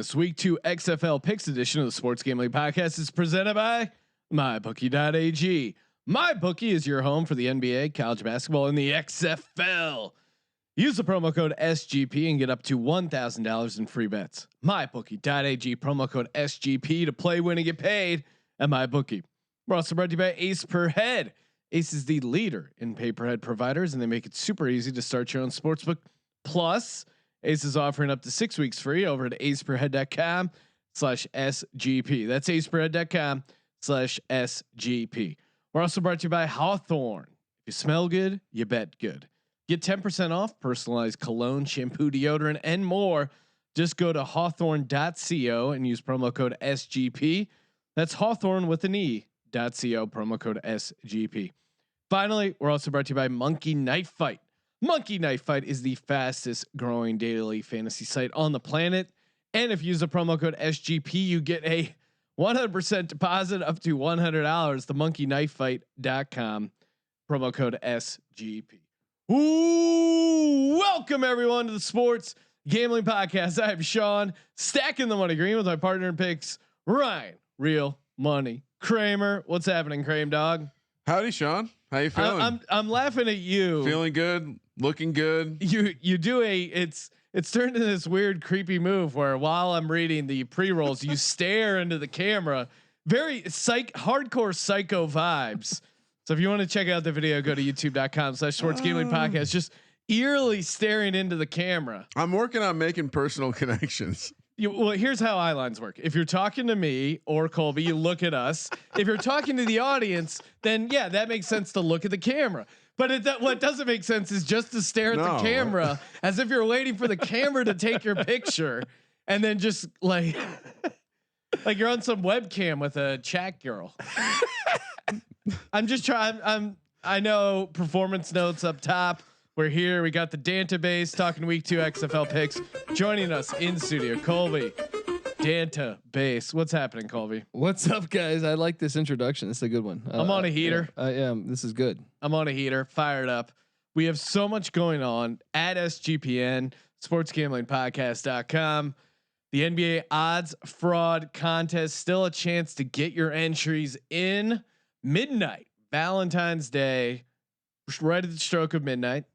This week 2 XFL picks edition of the Sports Gambling Podcast is presented by MyBookie.ag. MyBookie is your home for the NBA, college basketball, and the XFL. Use the promo code SGP and get up to $1,000 in free bets. MyBookie.ag, promo code SGP to play, win, and get paid at MyBookie. We're also brought to you by Ace Per Head. Ace is the leader in pay-per-head providers, and they make it super easy to start your own sportsbook. Plus, Ace is offering up to 6 weeks free over at aceperhead.com/SGP. That's aceperhead.com/SGP. We're also brought to you by Hawthorne. If you smell good, you bet good. Get 10% off personalized cologne, shampoo, deodorant, and more. Just go to hawthorne.co and use promo code SGP. That's Hawthorne with an E.co, promo code SGP. Finally, we're also brought to you by Monkey Knife Fight. Monkey Knife Fight is the fastest growing daily fantasy site on the planet. And if you use the promo code SGP, you get a 100% deposit up to $100. The monkeyknifefight.com, promo code SGP. Ooh, welcome everyone to the Sports Gambling Podcast. I'm Sean, stacking the money green with my partner in picks, Ryan, Real Money Kramer. What's happening, Kramer dog? Howdy, Sean. How you feeling? I'm laughing at you. Feeling good, looking good. You do it's turned into this weird, creepy move where while I'm reading the pre-rolls, you stare into the camera. Very hardcore psycho vibes. So if you want to check out the video, go to youtube.com/Sports Gambling Podcast. Just eerily staring into the camera. I'm working on making personal connections. Well, here's how eye lines work. If you're talking to me or Colby, you look at us. If you're talking to the audience, then yeah, that makes sense to look at the camera. But what doesn't make sense is just to stare at the camera as if you're waiting for the camera to take your picture, and then just like you're on some webcam with a chat girl. I'm just trying. I know performance notes up top. We're here. We got the database talking week 2 XFL picks. Joining us in studio, Colby. Database. What's happening, Colby? What's up, guys? I like this introduction. It's a good one. I'm on a heater. I am. This is good. I'm on a heater. Fired up. We have so much going on at SGPN, sportsgamblingpodcast.com. The NBA odds fraud contest. Still a chance to get your entries in. Midnight, Valentine's Day, right at the stroke of midnight.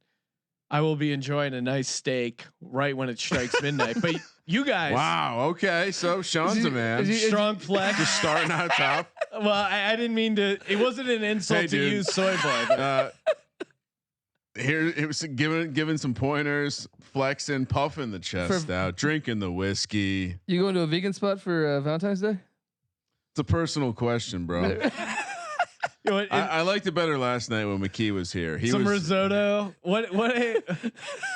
I will be enjoying a nice steak right when it strikes midnight. But you guys, wow, okay, so Sean's a man. Strong flex, just starting out top. Well, I didn't mean to. It wasn't an insult to use soy boy. Here it was giving some pointers, flexing, puffing the chest out, drinking the whiskey. You going to a vegan spot for Valentine's Day? It's a personal question, bro. You know, I liked it better last night when McKee was here. Risotto. What?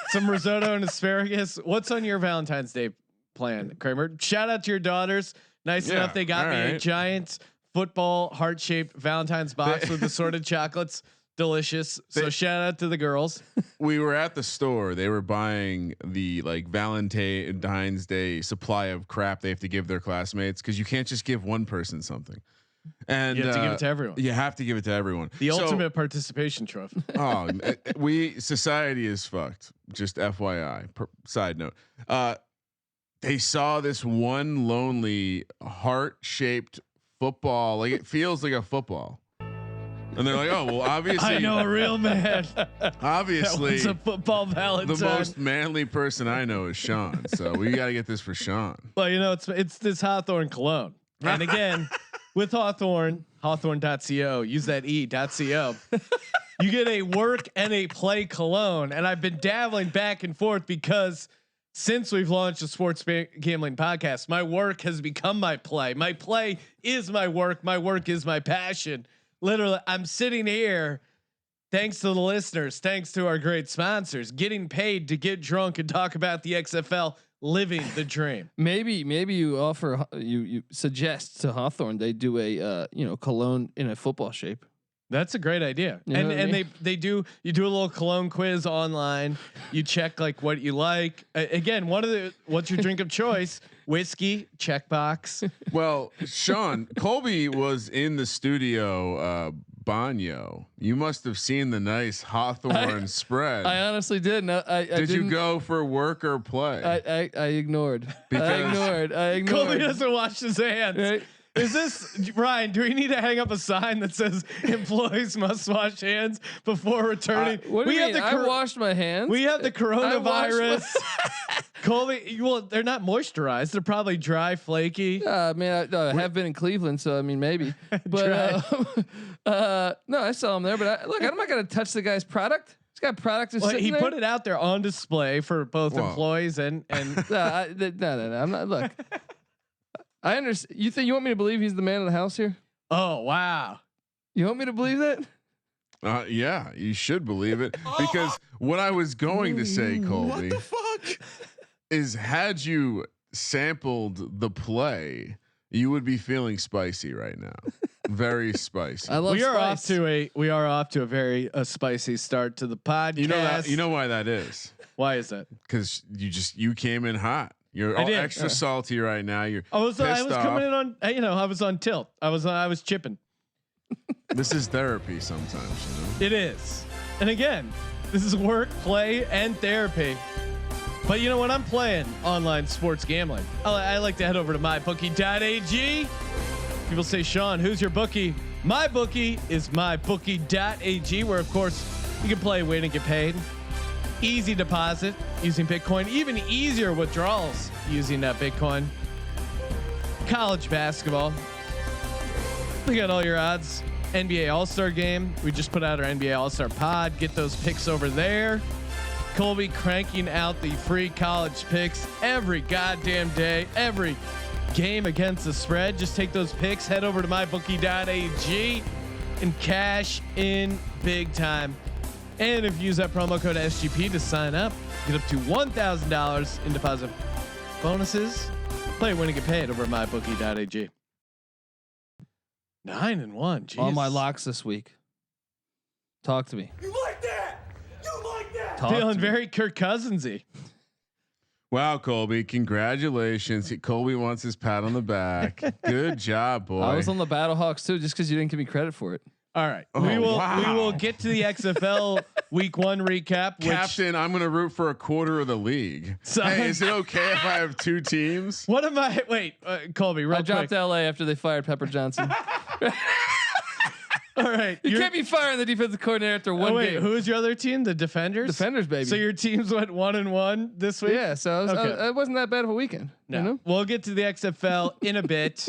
Some risotto and asparagus. What's on your Valentine's Day plan, Kramer? Shout out to your daughters. Nice enough they got me a giant football heart-shaped Valentine's box with assorted chocolates. Delicious. So shout out to the girls. We were at the store. They were buying the Valentine's Day supply of crap they have to give their classmates, because you can't just give one person something. And you have to give it to everyone. You have to give it to everyone. The ultimate participation trophy. Society is fucked. Just FYI. Side note. They saw this one lonely heart-shaped football. Like, it feels like a football. And they're like, oh, well, obviously. I know a real man. Obviously. It's a football Valentine. The most manly person I know is Sean. So we got to get this for Sean. Well, it's this Hawthorne cologne. And again, with Hawthorne, hawthorne.co, use that E.co. You get a work and a play cologne. And I've been dabbling back and forth because since we've launched the Sports Gambling Podcast, my work has become my play. My play is my work. My work is my passion. Literally, I'm sitting here, thanks to the listeners, thanks to our great sponsors, getting paid to get drunk and talk about the XFL, living the dream. Maybe you offer you suggest to Hawthorne they do a cologne in a football shape. That's a great idea. And they do, you do a little cologne quiz online. You check what you like. Again, what's your drink of choice? Whiskey, checkbox. Well, Sean, Colby was in the studio Banyo. You must have seen the nice Hawthorne spread. I honestly did. No, I did you go for work or play? I ignored. Because I ignored. Colby doesn't wash his hands. Right? Is this Ryan? Do we need to hang up a sign that says employees must wash hands before returning? What do you mean? I washed my hands. We have the coronavirus. Colby, well, they're not moisturized. They're probably dry, flaky. Man, I have been in Cleveland, so I mean maybe. But no, I saw him there. But look, I'm not gonna touch the guy's product. He's got product. Well, he put it out there on display for both employees and. No, I'm not. Look. I understand. You want me to believe he's the man of the house here? Oh wow! You want me to believe that? Yeah, you should believe it because what I was going to say, Colby, what the fuck, is had you sampled the play, you would be feeling spicy right now. Very spicy. I love. We are off to a very spicy start to the podcast. You know why that is? Why is that? Because you came in hot. You're all extra salty right now. I was coming in on. I was on tilt. I was chipping. This is therapy sometimes. It is, and again, this is work, play, and therapy. But you know what? I'm playing online sports gambling. I like to head over to mybookie.ag. People say, Sean, who's your bookie? My bookie is mybookie.ag, where of course you can play, win, and get paid. Easy deposit using Bitcoin, even easier withdrawals using that Bitcoin. College basketball. We got all your odds. NBA All-Star game. We just put out our NBA All-Star pod. Get those picks over there. Colby cranking out the free college picks every goddamn day, every game against the spread. Just take those picks, head over to mybookie.ag and cash in big time. And if you use that promo code SGP to sign up, get up to $1,000 in deposit bonuses. Play, win, and get paid over at mybookie.ag. 9-1. Geez. All my locks this week. Talk to me. you like that? You like that? Feeling very Kirk Cousins-y. Wow, Colby, congratulations. Colby wants his pat on the back. Good job, boy. I was on the Battlehawks too, just because you didn't give me credit for it. All right, Oh, we wow. will get to the XFL Week 1 recap. Captain, I'm going to root for a quarter of the league. So- Hey, is it okay if I have two teams? What am I? Wait, Colby, real I dropped quick. LA after they fired Pepper Johnson. All right, You can't be firing the defensive coordinator after one wait, game. who is your other team? The Defenders. Defenders, baby. So your teams went 1-1 this week. Yeah, so Okay. it wasn't that bad of a weekend. No, You know? we'll get to the XFL in a bit.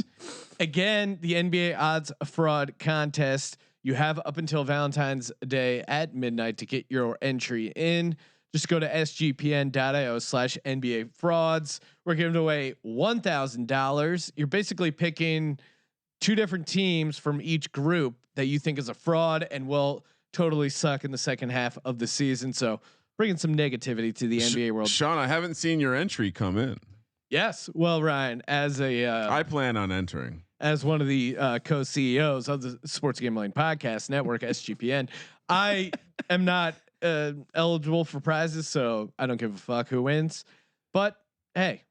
Again, the NBA odds fraud contest. You have up until Valentine's Day at midnight to get your entry in. Just go to sgpn.io/NBA frauds. We're giving away $1,000. You're basically picking two different teams from each group that you think is a fraud and will totally suck in the second half of the season. So bringing some negativity to the NBA world. Sean, I haven't seen your entry come in. Yes. Well, Ryan, as I plan on entering. As one of the co-CEOs of the Sports Gambling Podcast Network, SGPN, I am not eligible for prizes, so I don't give a fuck who wins. But hey,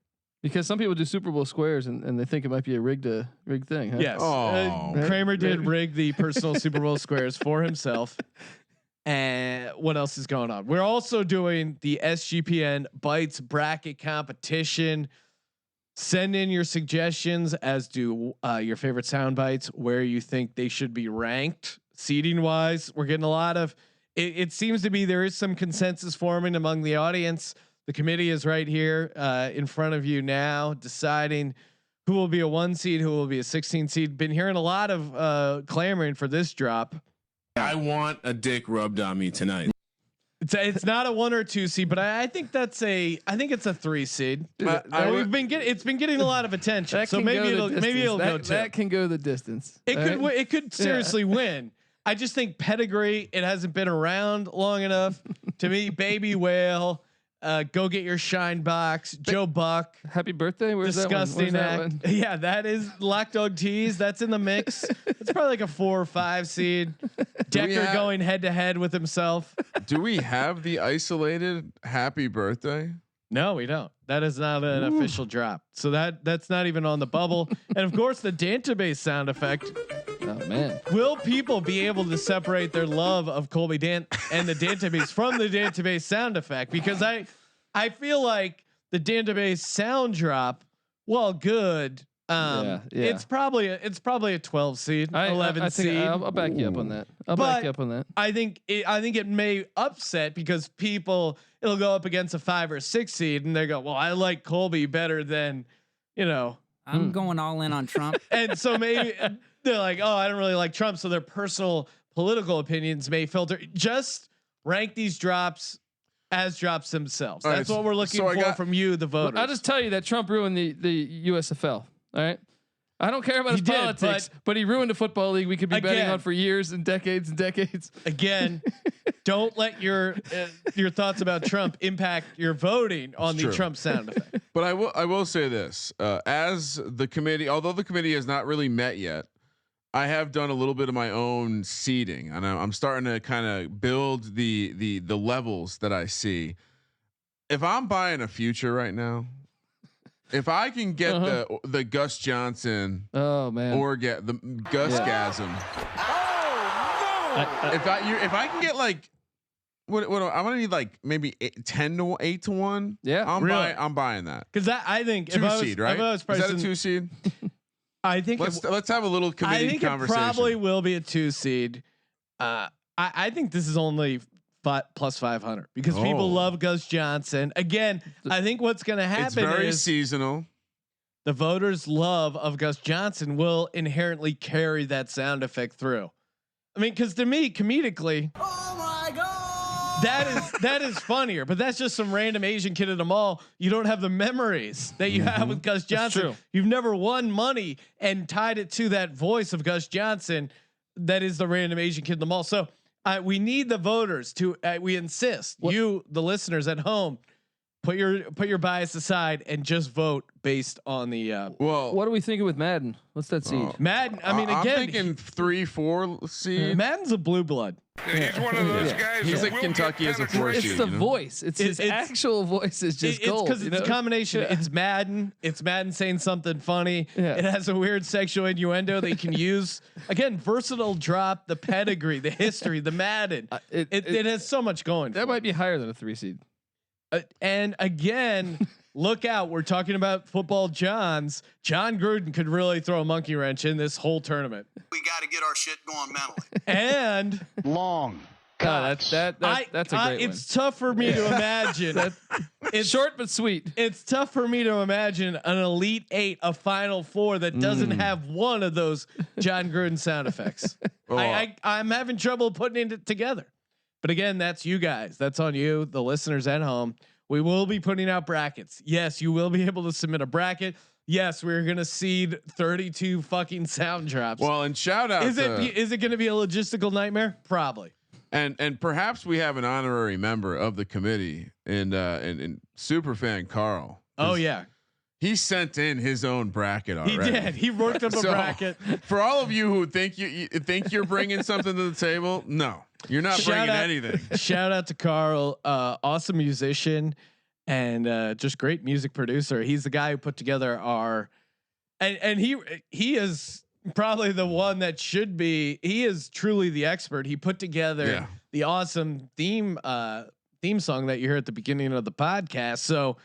Because some people do Super Bowl squares and they think it might be a rigged thing. Huh? yes, Oh. Kramer did rig the personal Super Bowl squares for himself. And what else is going on? We're also doing the SGPN Bites bracket competition. Send in your suggestions, as do your favorite sound bites, where you think they should be ranked seating wise. We're getting a lot of. It seems to be there is some consensus forming among the audience. The committee is right here in front of you now, deciding who will be a 1 seed, who will be a 16 seed. Been hearing a lot of clamoring for this drop. I want a dick rubbed on me tonight. It's not a 1 or 2 seed, but I think it's a 3 seed. It's been getting a lot of attention. That So can maybe go the it'll go distance. two. That can go the distance. It could seriously win. I just think pedigree. It hasn't been around long enough. To me, Baby Whale. Go get your shine box. Joe Buck. Happy birthday. Where's Disgusting that one? act. Yeah, that is Lock Dog Tease. That's in the mix. It's probably like a 4 or 5 seed. Decker going head to head with himself. Do we have the isolated happy birthday? No, we don't. That is not an official drop. So that's not even on the bubble. And of course, the database sound effect Oh man. Will people be able to separate their love of Colby Dan and the database from the database sound effect? Because I feel like the database sound drop, while good, it's probably a 12 seed, 11 seed. I'll back you up on that. Back you up on that. I think it may upset because it'll go up against a 5 or 6 seed and they go, well, I like Colby better than, I'm going all in on Trump. And so maybe they're like, oh, I don't really like Trump. So their personal political opinions may filter. Just rank these drops as drops themselves. That's what we're looking for from you, the voters. I'll just tell you that Trump ruined the USFL. All right. I don't care about his politics, but he ruined a football league we could be betting on for years and decades and decades. Again, don't let your thoughts about Trump impact your voting on the Trump sound effect. But I will say this: as the committee, although the committee has not really met yet, I have done a little bit of my own seeding, and I'm starting to kind of build the levels that I see. If I'm buying a future right now, if I can get the Gus Johnson, or get the Gusgasm, if I can get like what I'm gonna need like maybe 8 to 1. Yeah, I'm buying that because I think 2 seed, right? Is that a 2 seed? I think let's have a little committee conversation. It probably will be a 2 seed. I think this is only plus 500 because people love Gus Johnson. Again, I think what's going to happen it's very is seasonal. The voters' love of Gus Johnson will inherently carry that sound effect through. I mean, because to me, comedically, oh my god, that is funnier. But that's just some random Asian kid at the mall. You don't have the memories that you have with Gus Johnson. You've never won money and tied it to that voice of Gus Johnson. That is the random Asian kid in the mall. So we need the voters to. We insist you, the listeners at home, put your bias aside and just vote based on the. Well, what are we thinking with Madden? What's that seed? Madden. I mean, I'm again, thinking 3-4 seed. Madden's a blue blood. He's one of those guys. He's like Kentucky as a 4 seed. It's the voice. It's his actual voice is just gold. It's because it's a combination. It's Madden. It's Madden saying something funny. Yeah. It has a weird sexual innuendo they can use. Again, versatile drop, the pedigree, the history, the Madden. It has so much going. That might be higher than a 3 seed. And again, look out. We're talking about football Johns. John Gruden could really throw a monkey wrench in this whole tournament. We got to get our shit going mentally. And long. That's a great one. It's tough for me to imagine. It's short but sweet. It's tough for me to imagine an Elite 8, a Final 4 that doesn't have one of those John Gruden sound effects. I'm having trouble putting it together. But again, that's you guys. That's on you, the listeners at home. We will be putting out brackets. Yes, you will be able to submit a bracket. Yes, we're gonna seed 32 fucking sound drops. Well, and shout out. Is it going to be a logistical nightmare? Probably. And perhaps we have an honorary member of the committee and super fan Carl. Oh yeah. He sent in his own bracket already. He did. He worked up a bracket. For all of you who think you're bringing something to the table, no, you're not bringing anything. Shout out to Carl, awesome musician and just great music producer. He's the guy who put together our, and he is probably the one that should be. He is truly the expert. He put together the awesome theme song that you hear at the beginning of the podcast. So.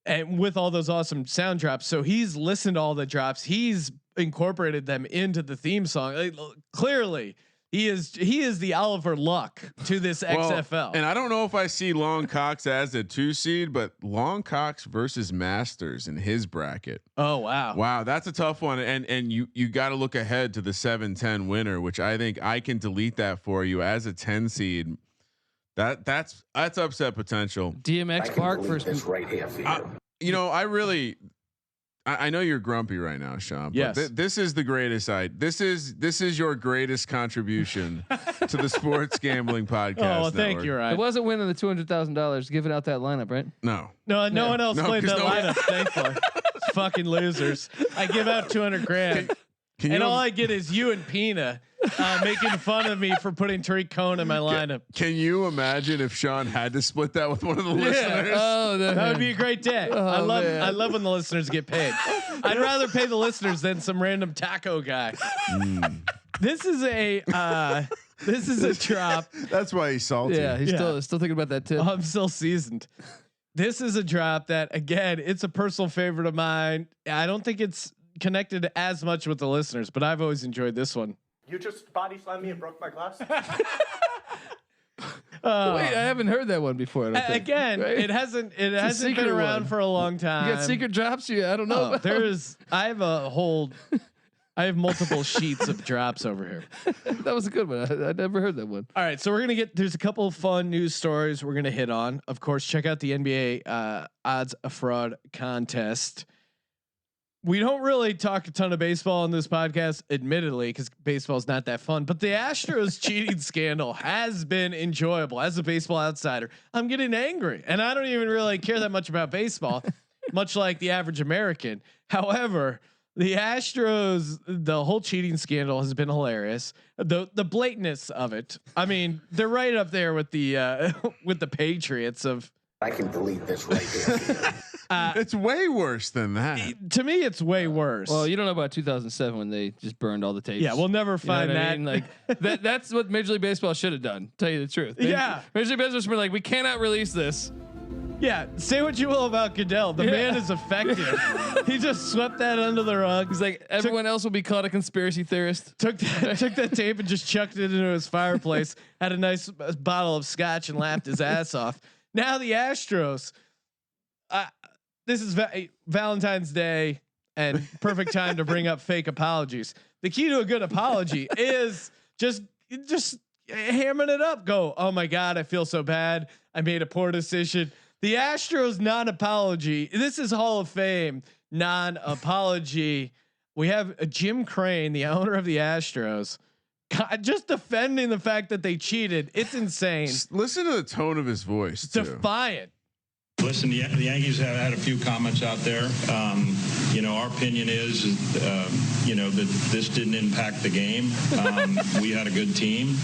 And with all those awesome sound drops, so he's listened to all the drops. He's incorporated them into the theme song. Clearly, he is the Oliver Luck to this XFL. And I don't know if I see Long Cox as a 2 seed, but Long Cox versus Masters in his bracket. Oh wow, that's a tough one. And you got to look ahead to the 7-10 winner, which I think I can delete that for you as a 10 seed. That's upset potential. DMX Park versus right here for you. I know you're grumpy right now, Sean. But yes. This is the greatest. This is your greatest contribution to the sports gambling podcast. Oh, well, thank you, Ryan. It wasn't winning the $200,000 giving out that lineup, right? No one else played that lineup. Thankfully, fucking losers. I give out 200 grand. And all I get is you and Pina making fun of me for putting Tariq Cohen in my lineup. Can you imagine if Sean had to split that with one of the listeners? Oh, That would be a great day. Oh, I love when the listeners get paid. I'd rather pay the listeners than some random taco guy. This is a drop. That's why he's salty. Yeah, he's still thinking about that tip. I'm still seasoned. This is a drop that, again, it's a personal favorite of mine. I don't think it's connected as much with the listeners, but I've always enjoyed this one. You just body slammed me and broke my glass. Wait, I haven't heard that one before. I don't think, again, right? it hasn't been around for a long time. You got secret drops? Yeah, I don't know. I have multiple sheets of drops over here. That was a good one. I never heard that one. All right, so there's a couple of fun news stories we're gonna hit on. Of course, check out the NBA odds a fraud contest. We don't really talk a ton of baseball on this podcast, admittedly, because baseball is not that fun. But the Astros cheating scandal has been enjoyable. As a baseball outsider, I'm getting angry, and I don't even really care that much about baseball, much like the average American. However, the Astros, the whole cheating scandal has been hilarious. The blatantness of it. I mean, they're right up there with the Patriots of. I can delete this right here. It's way worse than that. To me, it's way worse. Well, you don't know about 2007 when they just burned all the tapes. Yeah, we'll never find that. I mean? Like that's what Major League Baseball should have done. Tell you the truth. Yeah, Major League Baseball should be like, we cannot release this. Yeah, say what you will about Goodell. The man is effective. He just swept that under the rug. He's like, everyone else will be called a conspiracy theorist. Took that tape and just chucked it into his fireplace. Had a nice bottle of scotch and laughed his ass off. Now the Astros. This is Valentine's Day and perfect time to bring up fake apologies. The key to a good apology is just hammering it up. Go, oh my God, I feel so bad. I made a poor decision. The Astros non-apology. This is Hall of Fame non-apology. We have Jim Crane, the owner of the Astros, just defending the fact that they cheated. It's insane. Just listen to the tone of his voice. Defiant. Listen, the Yankees have had a few comments out there. Our opinion is, that this didn't impact the game. We had a good team.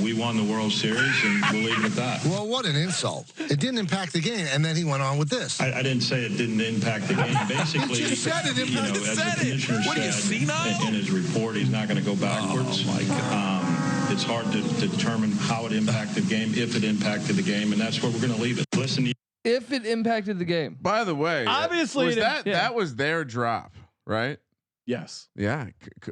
We won the World Series, and we'll leave it at that. Well, what an insult. It didn't impact the game, and then he went on with this. I didn't say it didn't impact the game. Basically, You said it impacted as the commissioner said in his report, he's not going to go backwards. Oh, my God. It's hard to determine how it impacted the game, if it impacted the game, and that's where we're going to leave it. Listen, if it impacted the game. By the way, obviously that was their drop, right? Yes. Yeah.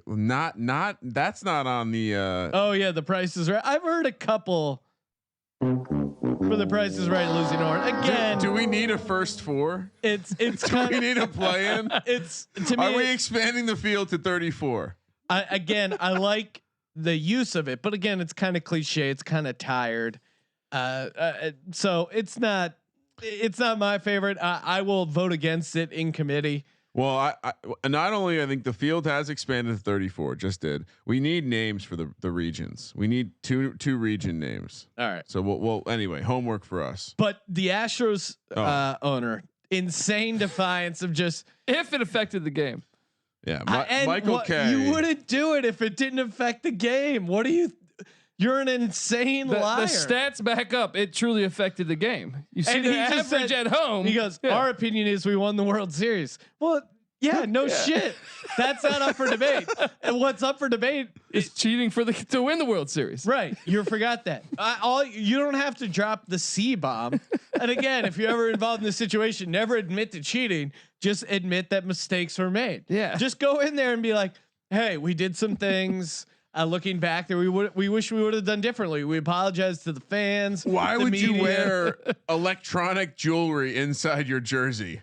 Not. That's not on the. Oh yeah, The Price is Right. I've heard a couple for The Price is Right losing or again. Do we need a first four? It's. Do we need a play-in? It's to me. Are we expanding the field to 34? I like the use of it, but again, it's kind of cliche. It's kind of tired. So it's not my favorite. I will vote against it in committee. Well, I not only I think the field has expanded to 34, just did. We need names for the regions. We need two region names. All right. So we'll anyway, homework for us. But the Astros owner, insane defiance of just if it affected the game. Yeah, Michael K. You wouldn't do it if it didn't affect the game. What are you? You're an insane liar. The stats back up. It truly affected the game. You see the average at home. He goes, our opinion is we won the World Series. Well, yeah, no shit. That's not up for debate. And what's up for debate is cheating to win the World Series. Right. You forgot that. You don't have to drop the C bomb. And again, if you're ever involved in this situation, never admit to cheating. Just admit that mistakes were made. Yeah. Just go in there and be like, hey, we did some things. Looking back there, we wish we would have done differently. We apologize to the fans. Why would you wear electronic jewelry inside your jersey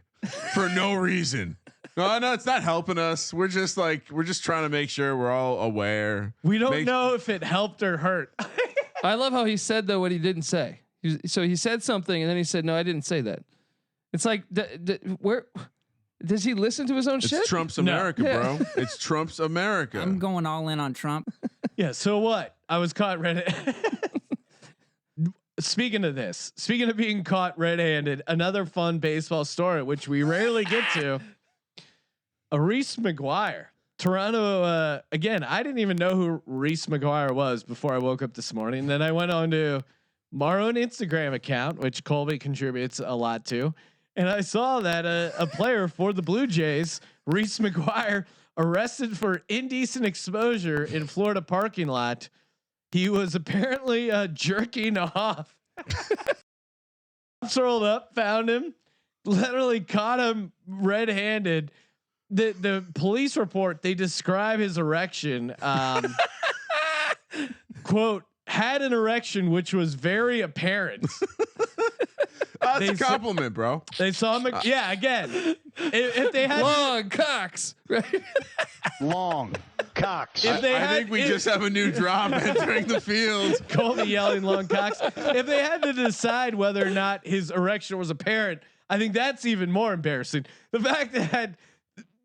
for no reason? No, it's not helping us. We're just trying to make sure we're all aware. We don't know if it helped or hurt. I love how he said though what he didn't say. So he said something and then he said, "No, I didn't say that." It's like, where does he listen to his own shit? It's Trump's America, bro. It's Trump's America. I'm going all in on Trump. Yeah. So what? I was caught red-handed. Speaking of being caught red-handed, another fun baseball story, which we rarely get to. Reese McGuire Toronto again. I didn't even know who Reese McGuire was before I woke up this morning. Then I went on to our own Instagram account, which Colby contributes a lot to, and I saw that a player for the Blue Jays, Reese McGuire, arrested for indecent exposure in Florida parking lot. He was apparently jerking off. Rolled up, found him, literally caught him red-handed. The police report, they describe his erection. Quote, had an erection which was very apparent. That's a compliment, bro. They saw him. Yeah, again, if they had long cocks, right? Long cocks. If they I think we just have a new drop entering the field. Colby yelling long cocks. If they had to decide whether or not his erection was apparent, I think that's even more embarrassing. The fact that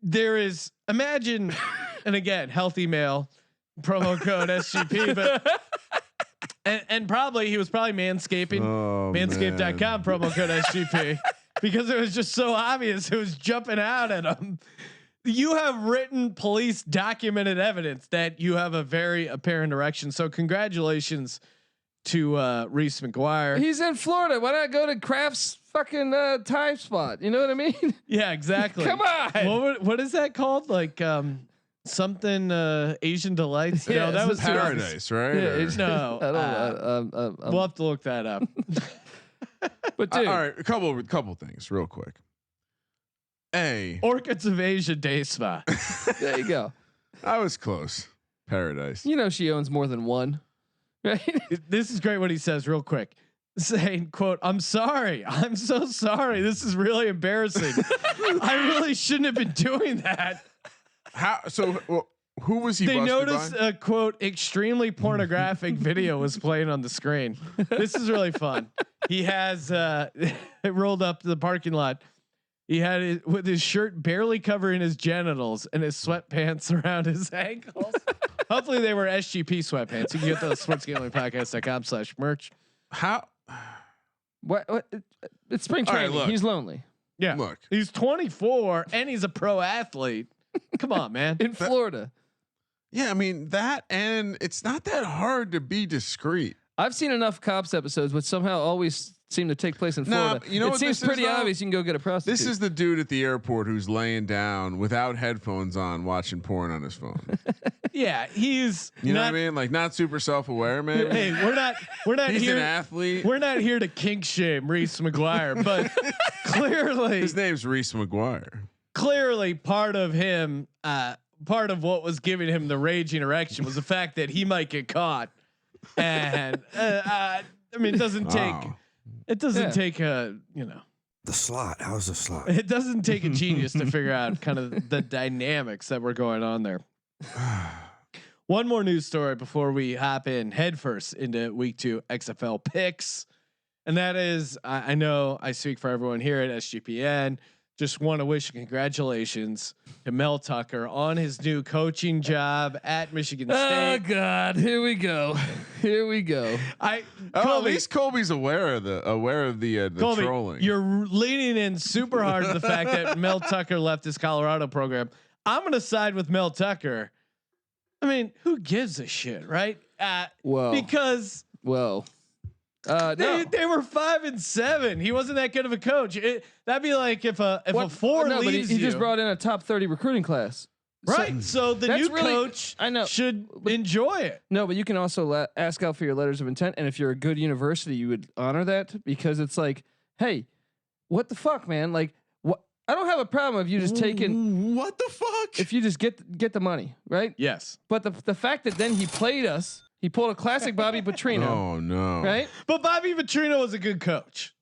there is, imagine, and again, healthy male, promo code SGP, but and probably he was probably manscaping, manscaped.com, promo code SGP, because it was just so obvious. It was jumping out at him. You have written police documented evidence that you have a very apparent erection. So congratulations to Reese McGuire. He's in Florida. Why not go to Kraft's fucking Thai spot? You know what I mean? Yeah, exactly. Come on. What is that called? Like something Asian delights? Yeah, no, that was Paradise, right? Yeah, Or- no. I don't know. We'll have to look that up. But dude, all right, a couple things real quick. Orchids of Asia Day Spa. there you go. I was close. Paradise. You know she owns more than one, right? This is great what he says real quick. Saying, quote, I'm sorry. I'm so sorry. This is really embarrassing. I really shouldn't have been doing that. How? So who was he? They busted noticed by? a quote extremely pornographic video was playing on the screen. This is really fun. He has it rolled up to the parking lot. He had it with his shirt barely covering his genitals and his sweatpants around his ankles. Hopefully they were SGP sweatpants. You can get those sportsgamblingpodcast.com/merch. How? What? It's spring All right, training. look. He's lonely Yeah. Look. He's 24 and he's a pro athlete. Come on, man. in Florida. Yeah, I mean that, and it's not that hard to be discreet. I've seen enough Cops episodes, which somehow always seem to take place in Florida. you know it what seems this is, pretty though? obvious. You can go get a prostitute. This is the dude at the airport who's laying down without headphones on, watching porn on his phone. Yeah, he's You know what I mean? Like not super self-aware, man. Hey, we're not He's here. an athlete. We're not here to kink shame Reese McGuire, but clearly, His name's Reese McGuire. clearly part of him, part of what was giving him the raging erection was the fact that he might get caught. And I mean, it doesn't take a, The slot. How's the slot? it doesn't take a genius to figure out kind of the dynamics that were going on there. One more news story before we hop in headfirst into week 2 XFL picks. And that is, I know I speak for everyone here at SGPN. Just want to wish congratulations to Mel Tucker on his new coaching job at Michigan State. Oh God, here we go. Here we go. At Colby, least Colby's aware of the Colby, trolling. you're leaning in super hard to the fact that Mel Tucker left his Colorado program. I'm going to side with Mel Tucker. I mean, who gives a shit, right? Because no. they were 5-7. He wasn't that good of a coach. That'd be like if a four no, leaves but he you. just brought in a top 30 recruiting class. Right. So the new coach I know should enjoy it. No, but you can also ask out for your letters of intent, and if you're a good university, you would honor that because it's like, hey, what the fuck, man? Like, what? I don't have a problem if you just taking what the fuck? if you just get the money, right? Yes. But the fact that then he played us, he pulled a classic Bobby Petrino. Oh no! Right? But Bobby Petrino was a good coach.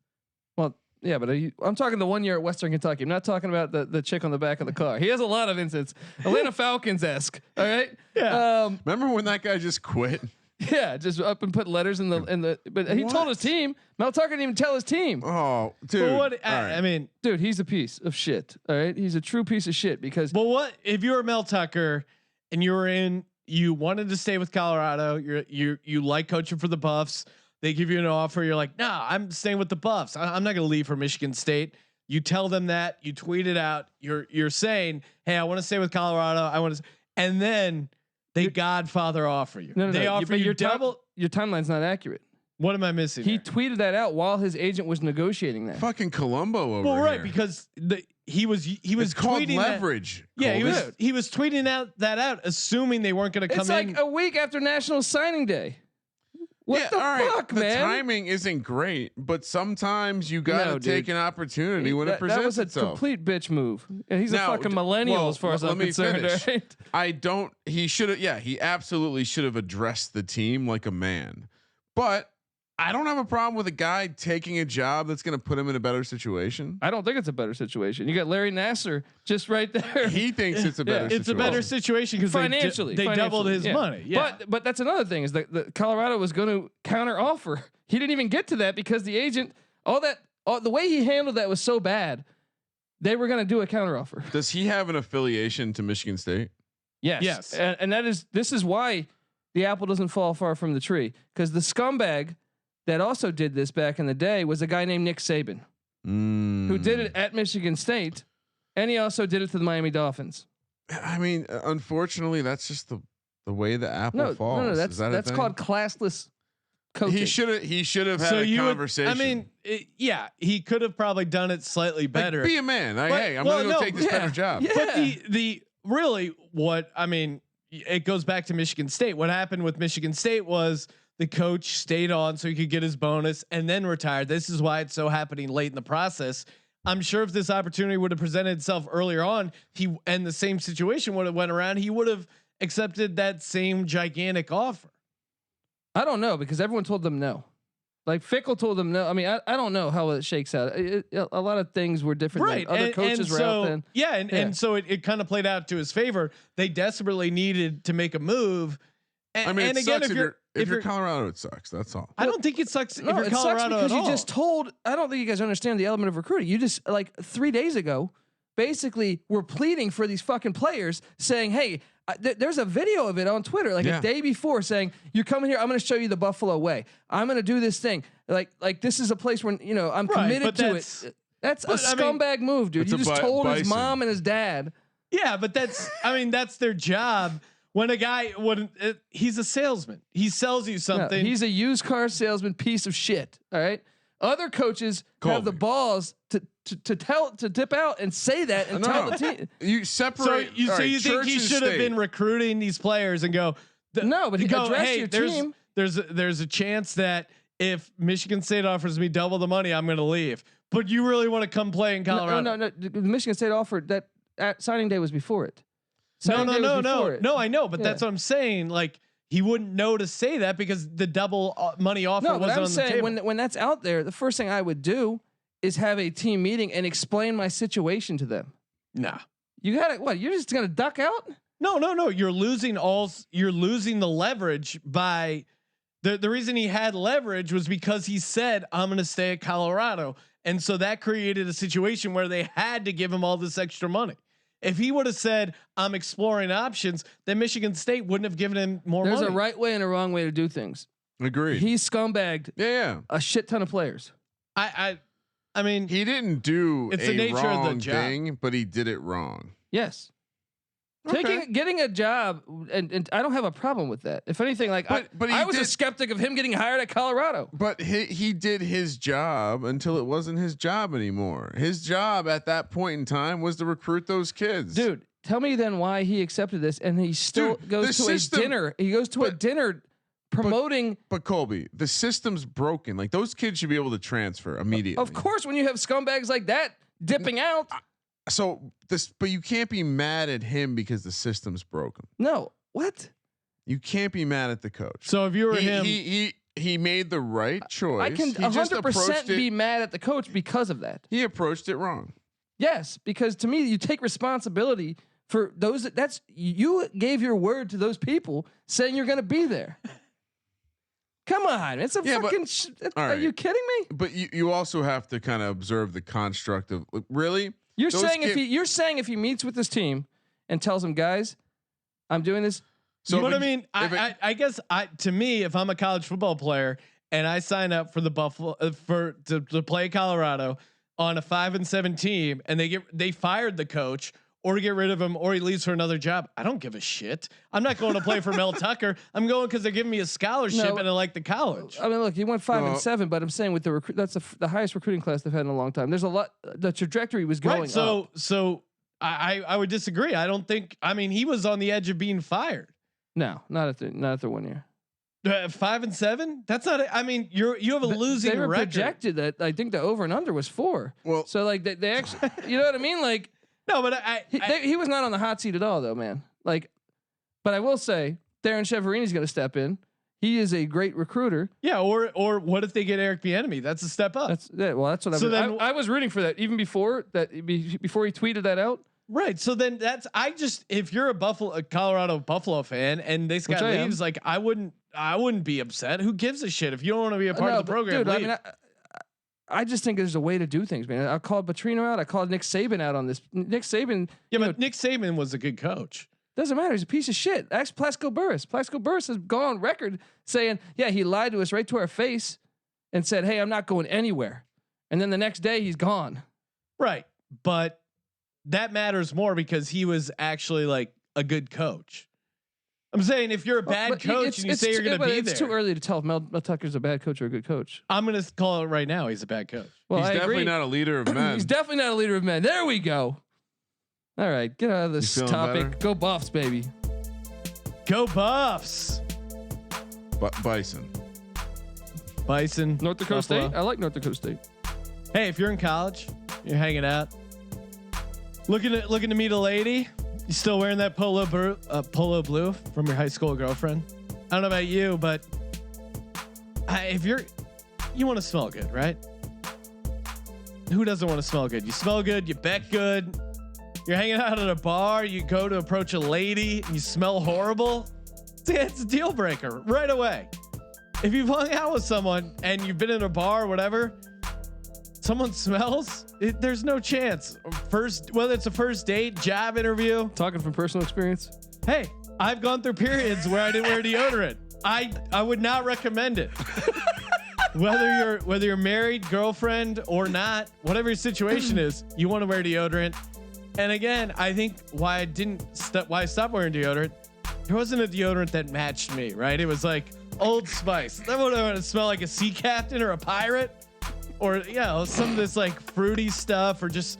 Well, yeah, but I'm talking the 1 year at Western Kentucky. I'm not talking about the chick on the back of the car. He has a lot of incidents. Atlanta Falcons-esque. All right. Yeah. Remember when that guy just quit? Yeah, just up and put letters in the. But he told his team. Mel Tucker didn't even tell his team. Oh, dude. But what? All right. I mean, Dude, he's a piece of shit. All right, he's a true piece of shit because. but what if you were Mel Tucker and you wanted to stay with Colorado? You like coaching for the Buffs. They give you an offer. You're like, no, I'm staying with the Buffs. I'm not going to leave for Michigan State. You tell them that. You tweet it out. You're saying, hey, I want to stay with Colorado. I want to. and then they Godfather offer you. No, They offer you double. Your timeline's not accurate. What am I missing? He there? tweeted that out while his agent was negotiating that. Fucking Columbo over well, right, here. because he was it's called tweeting leverage. That, yeah, Colby. he was tweeting out assuming they weren't going to come It's in. like a week after National Signing Day. What the fuck, the man? timing isn't great, but sometimes you gotta take an opportunity when it presents That was a itself. complete bitch move. And he's Now, a fucking millennial as far as I'm concerned. Right? I don't. He should have. Yeah, he absolutely should have addressed the team like a man. But I don't have a problem with a guy taking a job that's going to put him in a better situation. I don't think it's a better situation. You got Larry Nassar just right there. He thinks it's a better. It's a better situation because financially they doubled his money. Yeah, but that's another thing is that the Colorado was going to counter offer. He didn't even get to that because the agent, the way he handled that was so bad. They were going to do a counter offer. Does he have an affiliation to Michigan State? Yes. And this is why the apple doesn't fall far from the tree, because the scumbag that also did this back in the day was a guy named Nick Saban, who did it at Michigan State, and he also did it to the Miami Dolphins. I mean, unfortunately, that's just the way the apple falls. No, that's called classless coaching. He should have had a conversation. He could have probably done it slightly better. Like, be a man. Hey, I'm going to go take this better job. Yeah. But the really what I mean, it goes back to Michigan State. What happened with Michigan State was the coach stayed on so he could get his bonus and then retired. This is why it's so happening late in the process. I'm sure if this opportunity would have presented itself earlier on, and the same situation would have went around, he would have accepted that same gigantic offer. I don't know, because everyone told them no. Like Fickle told them no. I mean, I don't know how it shakes out. A lot of things were different. Right. Other coaches were out then. Yeah. And so it kind of played out to his favor. They desperately needed to make a move. And, I mean, and again, again, if you're Colorado, it sucks. That's all. I don't think it sucks. No, if you're it Colorado sucks because at you all. just told. I don't think you guys understand the element of recruiting. You just like 3 days ago, basically, were pleading for these fucking players, saying, "Hey, there's a video of it on Twitter, like a day before, saying you're coming here. I'm going to show you the Buffalo way. I'm going to do this thing. Like this is a place where I'm committed to it. That's a scumbag move, dude. You just told his mom and his dad. Yeah, but that's their job. When a guy he's a salesman, he sells you something. No, he's a used car salesman piece of shit. All right. Other coaches have the balls to dip out and say that and tell the team. You separate. So you think he should have been recruiting these players and go? No, but go, address hey, your team. There's a chance that if Michigan State offers me double the money, I'm going to leave. But you really want to come play in Colorado? No. The Michigan State offered that at signing day was before it. No. I know, but that's what I'm saying. Like he wouldn't know to say that because the double money offer wasn't on the table. When that's out there, the first thing I would do is have a team meeting and explain my situation to them. Nah, you got it. What? You're just gonna duck out? No. You're losing the leverage by the reason he had leverage was because he said, I'm going to stay at Colorado. And so that created a situation where they had to give him all this extra money. If he would have said, I'm exploring options, then Michigan State wouldn't have given him more money. There's a right way and a wrong way to do things. Agreed. He scumbagged a shit ton of players. I mean, he didn't do it's the nature wrong of the job. thing, but he did it wrong. Yes. Getting a job, and I don't have a problem with that. If anything, like but I was a skeptic of him getting hired at Colorado. But he did his job until it wasn't his job anymore. His job at that point in time was to recruit those kids. Dude, tell me then why he accepted this, and he still goes to a dinner. He goes to a dinner promoting. But Colby, the system's broken. Like those kids should be able to transfer immediately. Of course, when you have scumbags like that dipping out. But you can't be mad at him because the system's broken. No, what? You can't be mad at the coach. So if you were him, he made the right choice. I can 100% be mad at the coach because of that. He approached it wrong. Yes, because to me, you take responsibility for those. That's you gave your word to those people saying you're going to be there. Come on, it's a fucking. Are you kidding me? But you also have to kind of observe the construct of really. You're saying if he meets with this team and tells them, guys, I'm doing this. So what I mean, I guess to me, if I'm a college football player and I sign up for the Buffalo to play Colorado on a 5-7 team, and they fired the coach or get rid of him, or he leaves for another job. I don't give a shit. I'm not going to play for Mel Tucker. I'm going because they're giving me a scholarship and I like the college. I mean, look, he went 5-7, but I'm saying with the that's the highest recruiting class they've had in a long time. There's a lot. The trajectory was going up. So I would disagree. I don't think. I mean, he was on the edge of being fired. No, not after 1 year. 5-7. That's not. I mean, you have a losing they were record. Projected that I think the over and under was 4. Well, so like they actually, you know what I mean? Like no, but he was not on the hot seat at all, though, man. Like, but I will say, Darren Cheverini's going to step in. He is a great recruiter. Yeah, or what if they get Eric Bieniemy? That's a step up. That's what I was rooting for that even before he tweeted that out. Right. So then if you're a Colorado Buffalo fan and this guy leaves, like I wouldn't be upset. Who gives a shit if you don't want to be a part of the program? Dude, I mean, I just think there's a way to do things, man. I called Petrino out. I called Nick Saban out on this. Nick Saban. Yeah, but Nick Saban was a good coach. Doesn't matter. He's a piece of shit. Ask Plaxico Burress. Plaxico Burress has gone on record saying, yeah, he lied to us right to our face and said, hey, I'm not going anywhere. And then the next day he's gone. Right. But that matters more because he was actually like a good coach. I'm saying if you're a bad coach and you say you're going to be there. It's too early to tell if Mel Tucker's a bad coach or a good coach. I'm going to call it right now. He's a bad coach. Well, he's definitely not a leader of men. He's definitely not a leader of men. There we go. All right, get out of this topic. Better? Go Buffs, baby. Go Buffs. Bison. North Dakota Buffalo. State. I like North Dakota State. Hey, if you're in college, you're hanging out, looking to meet a lady. You still wearing that polo blue from your high school girlfriend? I don't know about you, but if you want to smell good, right? Who doesn't want to smell good? You smell good, you bet good. You're hanging out at a bar, you go to approach a lady and you smell horrible. It's a deal breaker right away. If you've hung out with someone and you've been in a bar or whatever, someone smells, there's no chance. Whether it's a first date, job interview. Talking from personal experience. Hey, I've gone through periods where I didn't wear deodorant. I would not recommend it. Whether you're married, girlfriend or not, whatever your situation is, you want to wear deodorant. And again, I think why I stopped wearing deodorant, there wasn't a deodorant that matched me, right? It was like Old Spice. That would have smelled like a sea captain or a pirate. Or some of this like fruity stuff, or just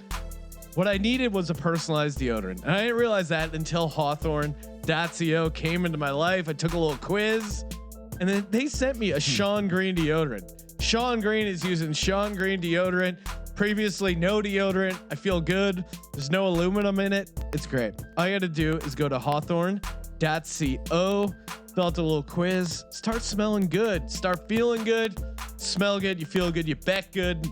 what I needed was a personalized deodorant. And I didn't realize that until Hawthorne.co came into my life. I took a little quiz, and then they sent me a Sean Green deodorant. Sean Green is using Sean Green deodorant. Previously, no deodorant. I feel good. There's no aluminum in it. It's great. All you got to do is go to Hawthorne.co, fill out the little quiz, start smelling good, start feeling good. Smell good, you feel good, you bet good.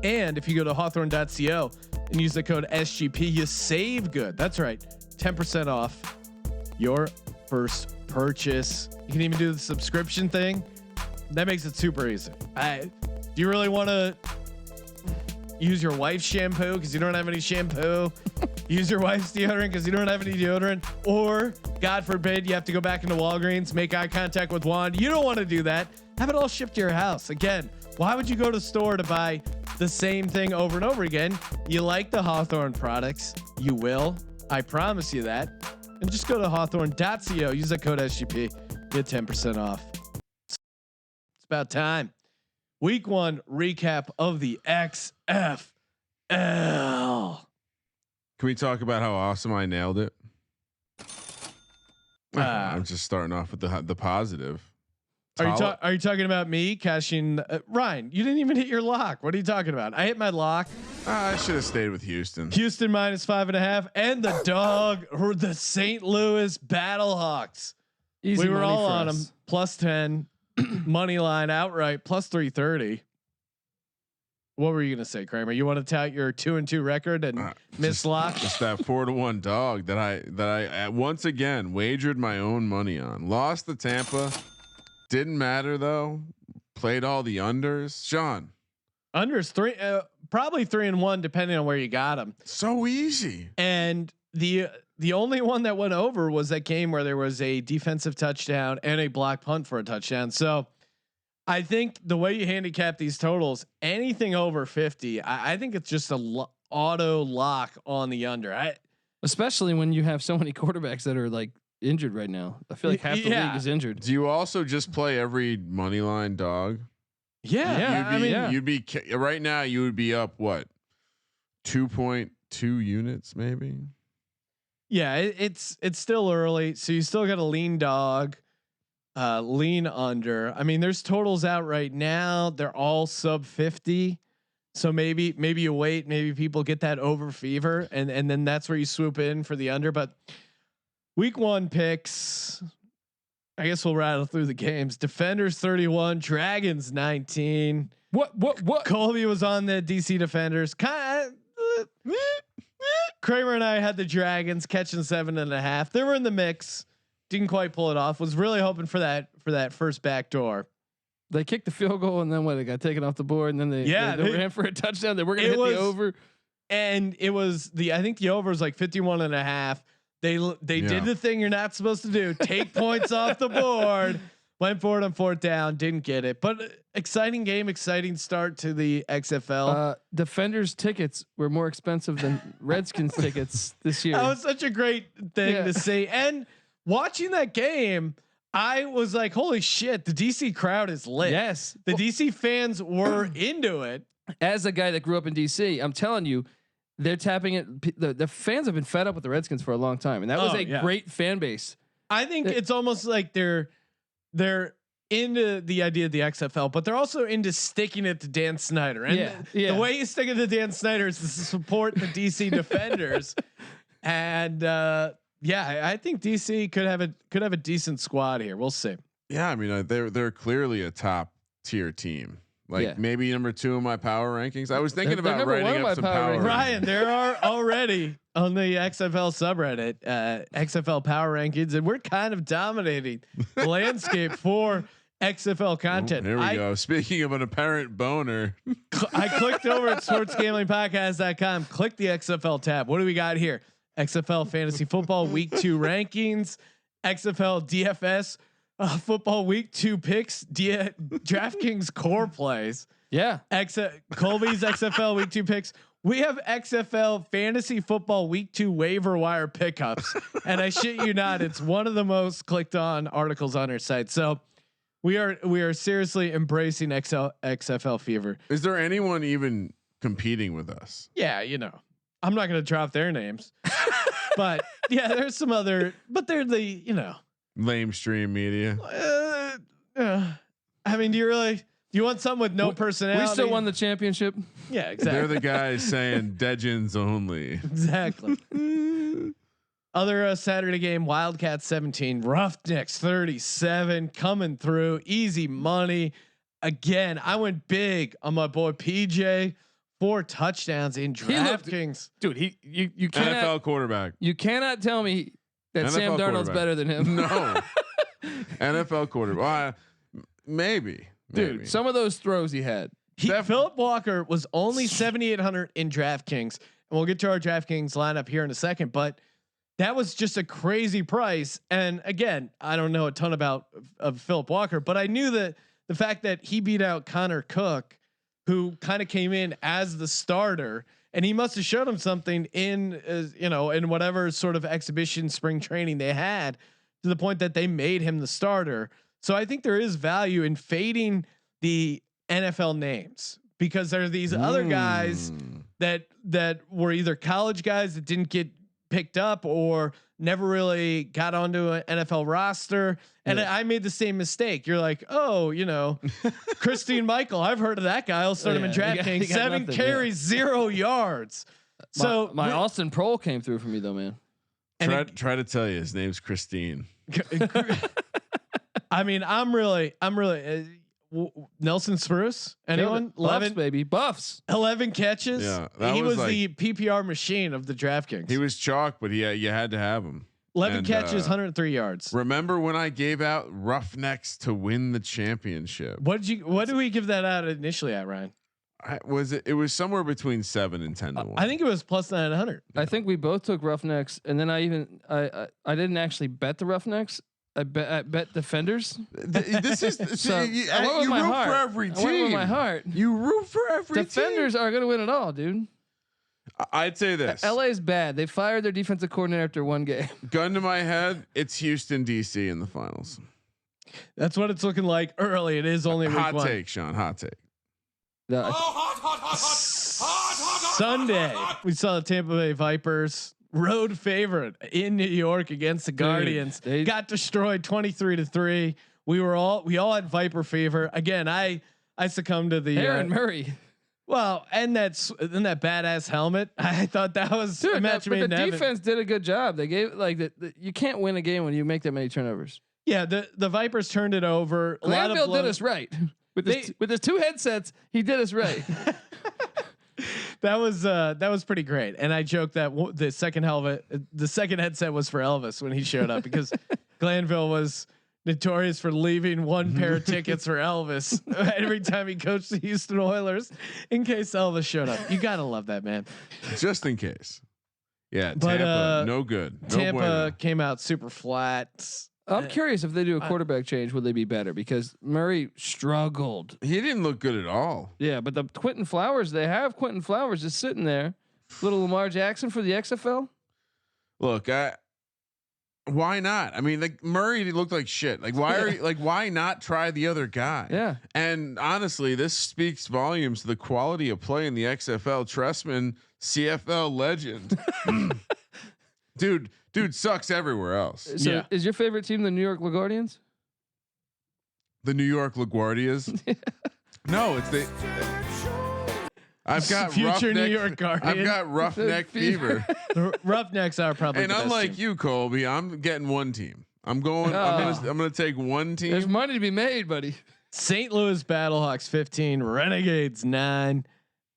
And if you go to Hawthorne.co and use the code SGP, you save good. That's right. 10% off your first purchase. You can even do the subscription thing. That makes it super easy. Do you really want to use your wife's shampoo because you don't have any shampoo? Use your wife's deodorant because you don't have any deodorant? Or, God forbid, you have to go back into Walgreens, make eye contact with Juan. You don't want to do that. Have it all shipped to your house. Again, why would you go to the store to buy the same thing over and over again? You like the Hawthorne products. You will. I promise you that. And just go to Hawthorne.co. Use the code SGP. Get 10% off. It's about time. Week 1 recap of the XFL. Can we talk about how awesome I nailed it? I'm just starting off with the positive. Are you talking about me cashing? Ryan, you didn't even hit your lock. What are you talking about? I hit my lock. I should have stayed with Houston. Houston -5.5, and the dog or the St. Louis Battlehawks. Easy we were all on us. them. +10 money line outright +330. What were you gonna say, Kramer? You want to tout your 2-2 record and miss lock? Just that 4-1 dog that I once again wagered my own money on. Lost the Tampa. Didn't matter though. Played all the unders. Sean, unders probably 3-1 depending on where you got them. So easy. And the only one that went over was that game where there was a defensive touchdown and a block punt for a touchdown. So I think the way you handicap these totals, anything over 50, I think it's just auto lock on the under. Especially when you have so many quarterbacks that are like injured right now. I feel like half the league is injured. Do you also just play every money line dog? Yeah. You'd be right now. You would be up what 2.2 units maybe. Yeah, it's still early, so you still got a lean dog, lean under. I mean, there's totals out right now. They're all sub 50. So maybe you wait. Maybe people get that over fever, and then that's where you swoop in for the under. But week 1 picks. I guess we'll rattle through the games. Defenders 31, Dragons 19. What? Colby was on the DC Defenders. Kramer and I had the Dragons catching 7.5. They were in the mix. Didn't quite pull it off. Was really hoping for that first back door. They kicked the field goal and then what? They got taken off the board and then they ran for a touchdown. They were gonna hit the over. And it was I think the over was like 51.5. They did the thing you're not supposed to do. Take points off the board. Went for it on 4th down. Didn't get it. But exciting game. Exciting start to the XFL. Defenders tickets were more expensive than Redskins tickets this year. That was such a great thing to see. And watching that game, I was like, holy shit, the DC crowd is lit. Yes. The DC fans were into it. As a guy that grew up in DC, I'm telling you, they're tapping it. The fans have been fed up with the Redskins for a long time. And that was a great fan base. I think it's almost like they're into the idea of the XFL, but they're also into sticking it to Dan Snyder. And the way you stick it to Dan Snyder is to support the DC Defenders. And I think DC could have a decent squad here. We'll see. Yeah, I mean they're clearly a top tier team. Like maybe number 2 in my power rankings. I was thinking about writing up some power. Ryan, there are already on the XFL subreddit XFL power rankings, and we're kind of dominating the landscape for XFL content. There we go. Speaking of an apparent boner, I clicked over at sportsgamblingpodcast.com. Click the XFL tab. What do we got here? XFL fantasy football week 2 rankings, XFL DFS football week 2 picks, DraftKings core plays. Yeah. Colby's XFL week 2 picks. We have XFL fantasy football week 2 waiver wire pickups. And I shit you not, it's one of the most clicked on articles on our site. So we are seriously embracing XFL fever. Is there anyone even competing with us? Yeah, I'm not going to drop their names, but yeah, there's some other, but they're the, lame stream media. I mean, do you want someone with no personality? We still won the championship. Yeah, exactly. They're the guys saying Degens only. Exactly. Other Saturday game, Wildcats 17, Roughnecks 37, coming through, easy money. Again, I went big on my boy PJ. 4 touchdowns in DraftKings. Dude, you cannot, NFL quarterback. You cannot tell me that NFL Sam Darnold's better than him. No. NFL quarterback. Maybe. Dude, some of those throws he had. Philip Walker was only 7,800 in DraftKings, and we'll get to our DraftKings lineup here in a second. But that was just a crazy price. And again, I don't know a ton about Philip Walker, but I knew that the fact that he beat out Connor Cook, who kind of came in as the starter, and he must have showed him something in in whatever sort of exhibition spring training they had, to the point that they made him the starter. So I think there is value in fading the NFL names, because there are these other guys that were either college guys that didn't get picked up or never really got onto an NFL roster. And I made the same mistake. You're like, Christine Michael, I've heard of that guy. I'll start him in DraftKings. 7 carries, 0 yards. So my Austin Prohl came through for me though, man. Try to tell you his name's Christine. I mean, I'm really Nelson Spruce. Anyone? Buffs, baby. Buffs. 11 catches. Yeah, he was the PPR machine of the DraftKings. He was chalk, but you had to have him. 11 catches, 103 yards. Remember when I gave out Roughnecks to win the championship? What did we give that out initially at, Ryan? It was somewhere between 7 and 10 to 1. I think it was plus 900. I think we both took Roughnecks, and then I didn't actually bet the Roughnecks. I bet Defenders. This is so you root for every team. I went with my heart. You root for every Defenders team. are going to win it all, dude. I'd say this. LA is bad. They fired their defensive coordinator after one game. Gun to my head, it's Houston, DC in the finals. That's what it's looking like early. It is only week hot one. take, Sean. Hot take. Sunday, we saw the Tampa Bay Vipers, road favorite in New York against the Guardians. They got destroyed 23-3. We all had Viper fever. Again, I succumbed to the Aaron Murray. Well, and that badass helmet. I thought that was a match made in the heaven. defense did a good job. They gave you can't win a game when you make that many turnovers. Yeah, the Vipers turned it over. Glanville did us right with his two headsets. He did us right. That was pretty great. And I joked that the second headset was for Elvis when he showed up because Glanville was notorious for leaving one pair of tickets for Elvis every time he coached the Houston Oilers in case Elvis showed up. You gotta love that man. Just in case. Yeah, But, Tampa, no good. No Tampa bueno. came out super flat. I'm curious if they do a quarterback change, would they be better? Because Murray struggled. He didn't look good at all. Yeah, but the Quentin Flowers, they have Quentin Flowers just sitting there. Little Lamar Jackson for the XFL. Look, why not? I mean, like Murray looked like shit. Like why not try the other guy? Yeah. And honestly, this speaks volumes to the quality of play in the XFL. Tressman, CFL legend. Dude sucks everywhere else. So is your favorite team the New York LaGuardians? The New York LaGuardias? No, it's the. I've got future New York Guardians. I've got roughneck fever. The Roughnecks are probably. And the best unlike team. you, Colby, I'm getting one team. I'm gonna take one team. There's money to be made, buddy. St. Louis Battlehawks 15, Renegades 9.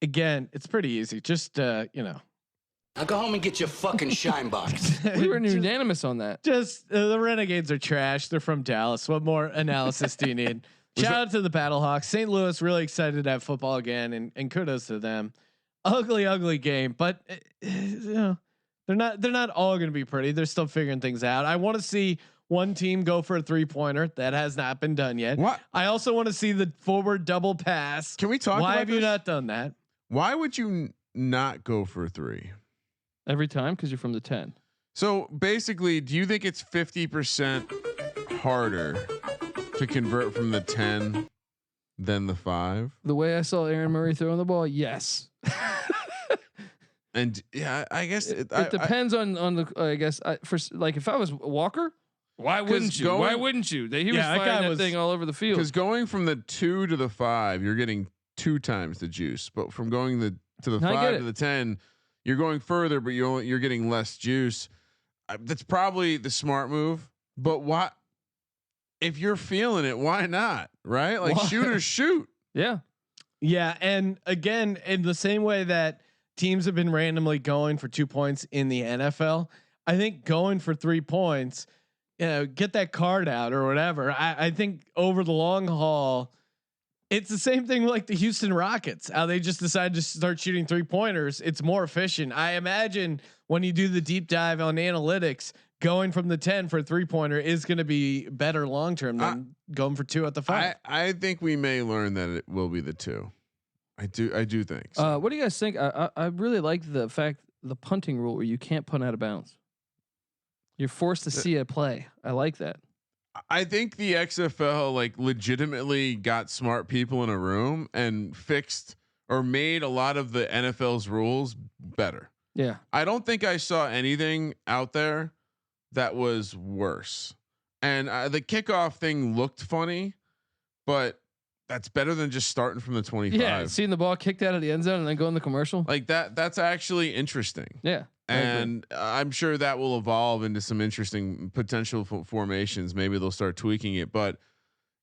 Again, it's pretty easy. Just Now go home and get your fucking shine box. We were unanimous on that. Just the Renegades are trash. They're from Dallas. What more analysis do you need? Shout out to the Battlehawks. St. Louis really excited to have football again, and kudos to them. Ugly game, but they're not all going to be pretty. They're still figuring things out. I want to see one team go for a 3-pointer. That has not been done yet. What? I also want to see the forward double pass. Can we talk? Why about have you this? not done that? Why would you not go for a 3? Every time because you're from the 10. So basically, do you think it's 50% harder to convert from the 10 than the 5? The way I saw Aaron Murray throwing the ball, yes. And yeah, I guess it depends on the. I guess if I was Walker, why wouldn't you? Why wouldn't you? He was firing that thing all over the field. Because going from the 2 to the 5, you're getting 2 times the juice. But from going to the 5 to the 10, you're going further, but you're getting less juice. That's probably the smart move. But why? If you're feeling it, why not? Right? Like shooters shoot. Yeah. Yeah, and again, in the same way that teams have been randomly going for 2 points in the NFL, I think going for 3 points, get that card out or whatever. I think over the long haul, it's the same thing like the Houston Rockets. How they just decided to start shooting 3-pointers. It's more efficient. I imagine when you do the deep dive on analytics, going from the 10 for a 3-pointer is going to be better long term than going for 2 at the 5. I think we may learn that it will be the 2. I do think. So. What do you guys think? I really like the punting rule where you can't punt out of bounds. You're forced to see a play. I like that. I think the XFL legitimately got smart people in a room and fixed or made a lot of the NFL's rules better. Yeah. I don't think I saw anything out there that was worse. And the kickoff thing looked funny, but that's better than just starting from the 25. Yeah, seeing the ball kicked out of the end zone and then go in the commercial. Like that's actually interesting. Yeah. And I'm sure that will evolve into some interesting potential formations. Maybe they'll start tweaking it, but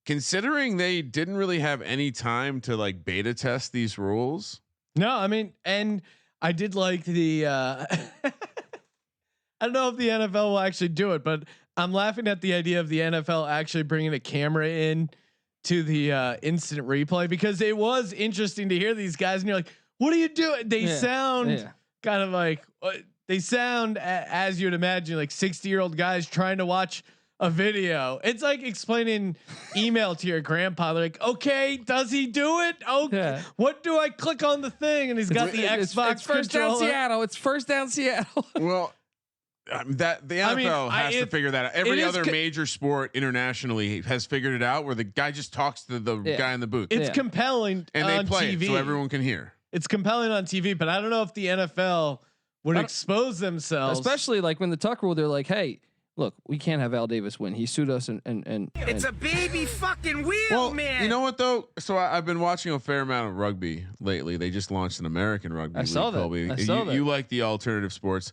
considering they didn't really have any time to beta test these rules. No, I mean, and I did like the, I don't know if the NFL will actually do it, but I'm laughing at the idea of the NFL actually bringing a camera in to the instant replay, because it was interesting to hear these guys and you're like, what are you doing? They sound kind of they sound as you'd imagine, 60-year-old guys trying to watch a video. It's like explaining email to your grandpa. They're like, okay, does he do it? Oh, Yeah. what do I click on the thing? And he's got the Xbox It's first down controller. Seattle. It's first down Seattle. Well, that the NFL has to figure that out. Every other major sport internationally has figured it out, where the guy just talks to the guy in the booth. It's compelling, and they on play TV. it so everyone can hear. It's compelling on TV, but I don't know if the NFL would expose themselves, Especially like when the Tuck rule, they're like, hey, look, we can't have Al Davis win. He sued us and It's a baby fucking wheel, man. You know what though? So I've been watching a fair amount of rugby lately. They just launched an American rugby league. saw that. Colby. I saw that. You like the alternative sports.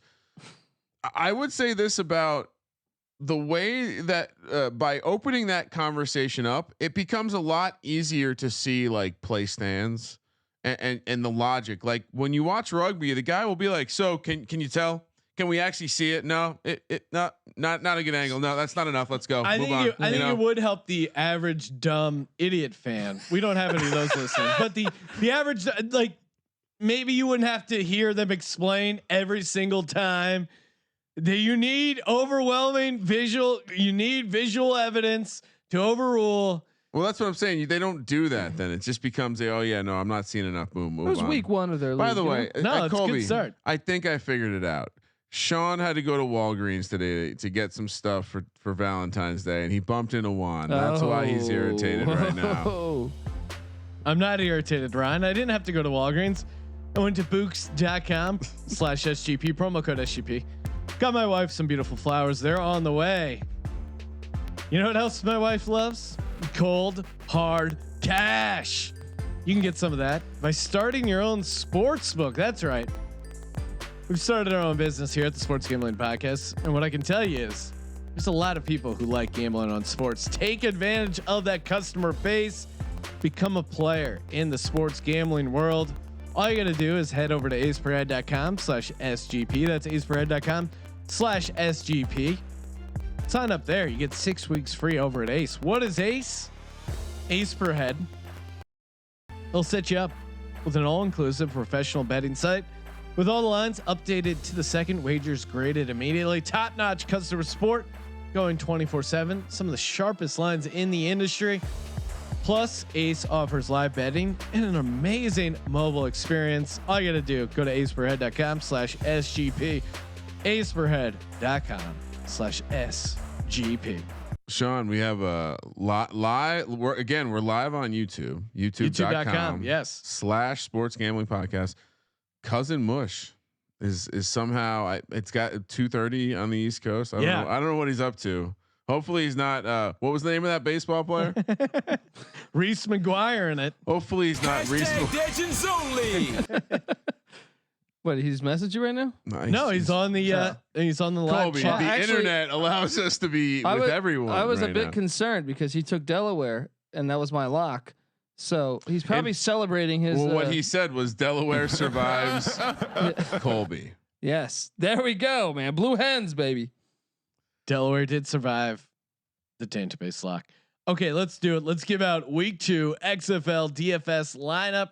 I would say this about the way that by opening that conversation up, it becomes a lot easier to see like play stands and the logic. Like when you watch rugby, the guy will be like, "So can you tell? Can we actually see it? No, not a good angle. No, that's not enough. Let's go. I Move think on." I think it would help the average dumb idiot fan. We don't have any of those listening, but the average, like, maybe you wouldn't have to hear them explain every single time. You need overwhelming visual. You need visual evidence to overrule. Well, that's what I'm saying. They don't do that. Then it just becomes oh yeah, no, I'm not seeing enough. Move it was on. week 1 of their league. By the way, No, it's a Colby, good start. I think I figured it out. Sean had to go to Walgreens today to get some stuff for Valentine's Day, and he bumped into Juan. That's why he's irritated right now. I'm not irritated, Ryan. I didn't have to go to Walgreens. I went to Books.com/SGP, promo code SGP. Got my wife some beautiful flowers. They're on the way. You know what else my wife loves? Cold, hard cash. You can get some of that by starting your own sports book. That's right. We've started our own business here at the Sports Gambling Podcast. And what I can tell you is there's a lot of people who like gambling on sports. Take advantage of that customer base. Become a player in the sports gambling world. All you got to do is head over to aceperhead.com/SGP. That's aceperhead.com/SGP. Sign up there. You get 6 weeks free over at Ace. What is Ace? Ace per head. It'll set you up with an all-inclusive professional betting site with all the lines updated to the second, wagers graded immediately. Top-notch customer support going 24/7. Some of the sharpest lines in the industry. Plus, Ace offers live betting and an amazing mobile experience. All you got to do, go to aceperhead.com/SGP. aceperhead.com/SGP. Sean, we have a live. We're live on YouTube. YouTube.com. Yes. /sports gambling podcast. Cousin Mush is somehow it's got 2:30 on the East Coast. I don't know what he's up to. Hopefully he's not. What was the name of that baseball player? Reese McGuire in it. Hopefully he's not Reese. Legends only. What, he's messaging you right now? No, he's on the live Colby, chat. the internet allows us to be with everyone. I was right a bit now. concerned because he took Delaware and that was my lock. So he's probably celebrating his. Well, what he said was Delaware survives Colby. Yes, there we go, man. Blue hens, baby. Delaware did survive the Tampa Bay lock. Okay, let's do it. Let's give out week 2 XFL DFS lineup.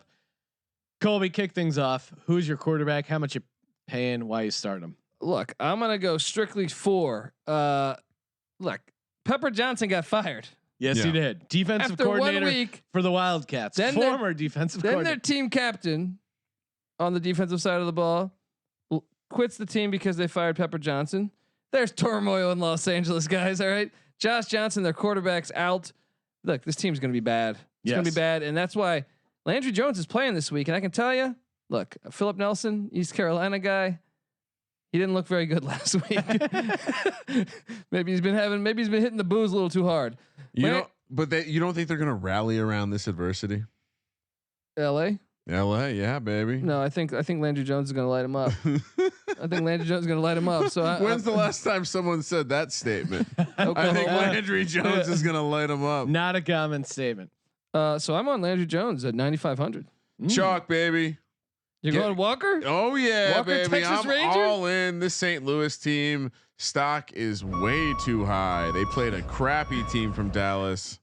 Colby, kick things off. Who's your quarterback? How much you paying? Why you starting him? Look, I'm gonna go strictly for. Look, Pepper Johnson got fired. Yes, he did. Defensive After 1 coordinator week, for the Wildcats. Then Former defensive then coordinator. their team captain on the defensive side of the ball quits the team because they fired Pepper Johnson. There's turmoil in Los Angeles, guys. All right, Josh Johnson, their quarterback's out. Look, this team's gonna be bad. It's gonna be bad, and that's why Landry Jones is playing this week. And I can tell you, look, Philip Nelson, East Carolina guy. He didn't look very good last week. maybe he's been hitting the booze a little too hard. You don't think they're going to rally around this adversity? LA, yeah, baby. no, I think Landry Jones is going to light him up. I think Landry Jones is going to light him up. So When's the last time someone said that statement? I think Landry Jones is going to light him up. Not a common statement. So I'm on Landry Jones at 9,500. Chalk, baby. You're going Walker? Oh yeah, Walker, baby. Texas I'm Ranger? all in. This St. Louis team stock is way too high. They played a crappy team from Dallas.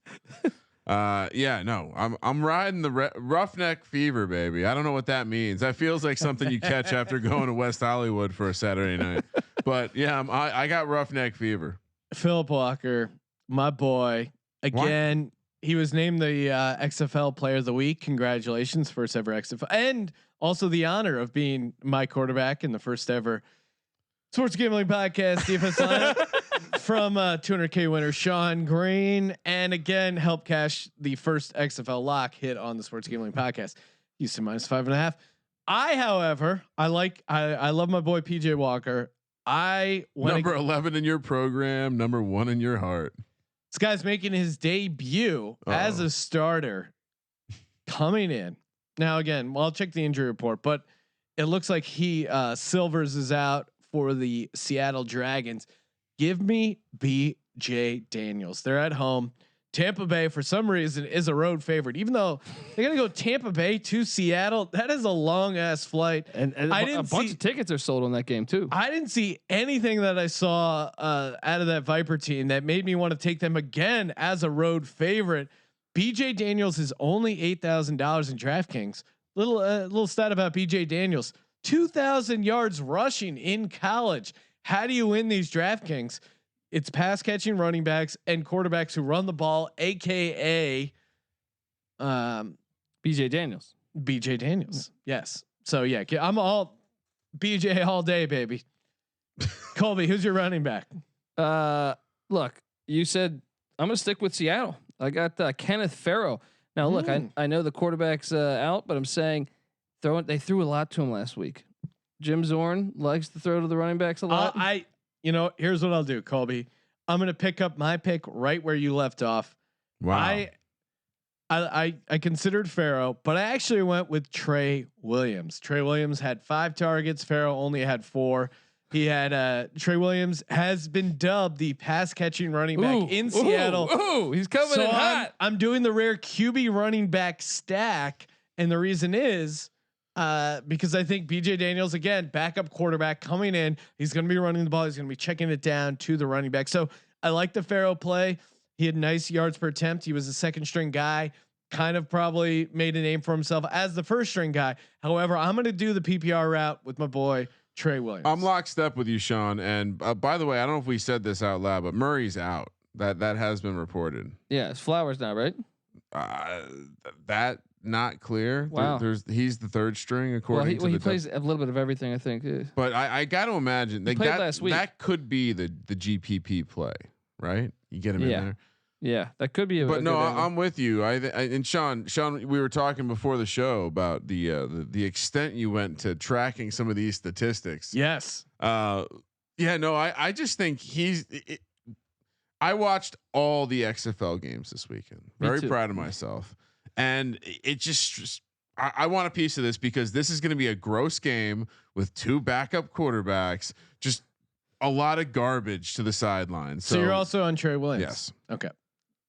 I'm riding the roughneck fever, baby. I don't know what that means. That feels like something you catch after going to West Hollywood for a Saturday night. But yeah, I got roughneck fever. Philip Walker, my boy. Again, he was named the XFL Player of the Week. Congratulations, first ever XFL, and also the honor of being my quarterback in the first ever Sports Gambling Podcast DFS lineup from 200K winner Sean Green, and again help cash the first XFL lock hit on the Sports Gambling Podcast. Houston -5.5. However, I love my boy PJ Walker. Number 11 in your program, number 1 in your heart. This guy's making his debut as a starter coming in. Now, again, I'll check the injury report, but it looks like Silvers is out for the Seattle Dragons. Give me BJ Daniels. They're at home. Tampa Bay, for some reason, is a road favorite, even though they got to go Tampa Bay to Seattle. That is a long ass flight. And I didn't a bunch of tickets are sold on that game too. I didn't see anything that I saw out of that Viper team that made me want to take them again as a road favorite. BJ Daniels is only $8,000 in DraftKings. Little stat about BJ Daniels: 2,000 yards rushing in college. How do you win these DraftKings? It's pass catching running backs and quarterbacks who run the ball, aka BJ Daniels. BJ Daniels. Yes. So yeah, I'm all BJ all day, baby. Colby, who's your running back? Look, you said I'm gonna stick with Seattle. I got Kenneth Farrow. Now look, I know the quarterback's out, but I'm saying they threw a lot to him last week. Jim Zorn likes to throw to the running backs a lot. Here's what I'll do, Colby. I'm going to pick up my pick right where you left off. Wow. I considered Farrow, but I actually went with Trey Williams. Trey Williams had 5 targets. Farrow only had 4. He had Trey Williams has been dubbed the pass catching running back in Seattle. Ooh, he's coming in hot. I'm doing the rare QB running back stack, and the reason is because I think BJ Daniels, again, backup quarterback coming in, he's going to be running the ball. He's going to be checking it down to the running back. So I like the Farrow play. He had nice yards per attempt. He was a second string guy, kind of probably made a name for himself as the first string guy. However, I'm going to do the PPR route with my boy Trey Williams. I'm lockstep with you, Sean. And by the way, I don't know if we said this out loud, but Murray's out. That has been reported. Yeah, it's Flowers now, right? That not clear. Wow. He's the third string according to he plays a little bit of everything, I think. But I got to imagine He played last week. That could be the GPP play, right? You get him in there. Yeah, that could be. But no, I'm with you. And Sean, we were talking before the show about the extent you went to tracking some of these statistics. Yes. I just think I watched all the XFL games this weekend. Very proud of myself. And it just, I want a piece of this because this is going to be a gross game with 2 backup quarterbacks, just a lot of garbage to the sideline. So you're also on Trey Williams. Yes. Okay.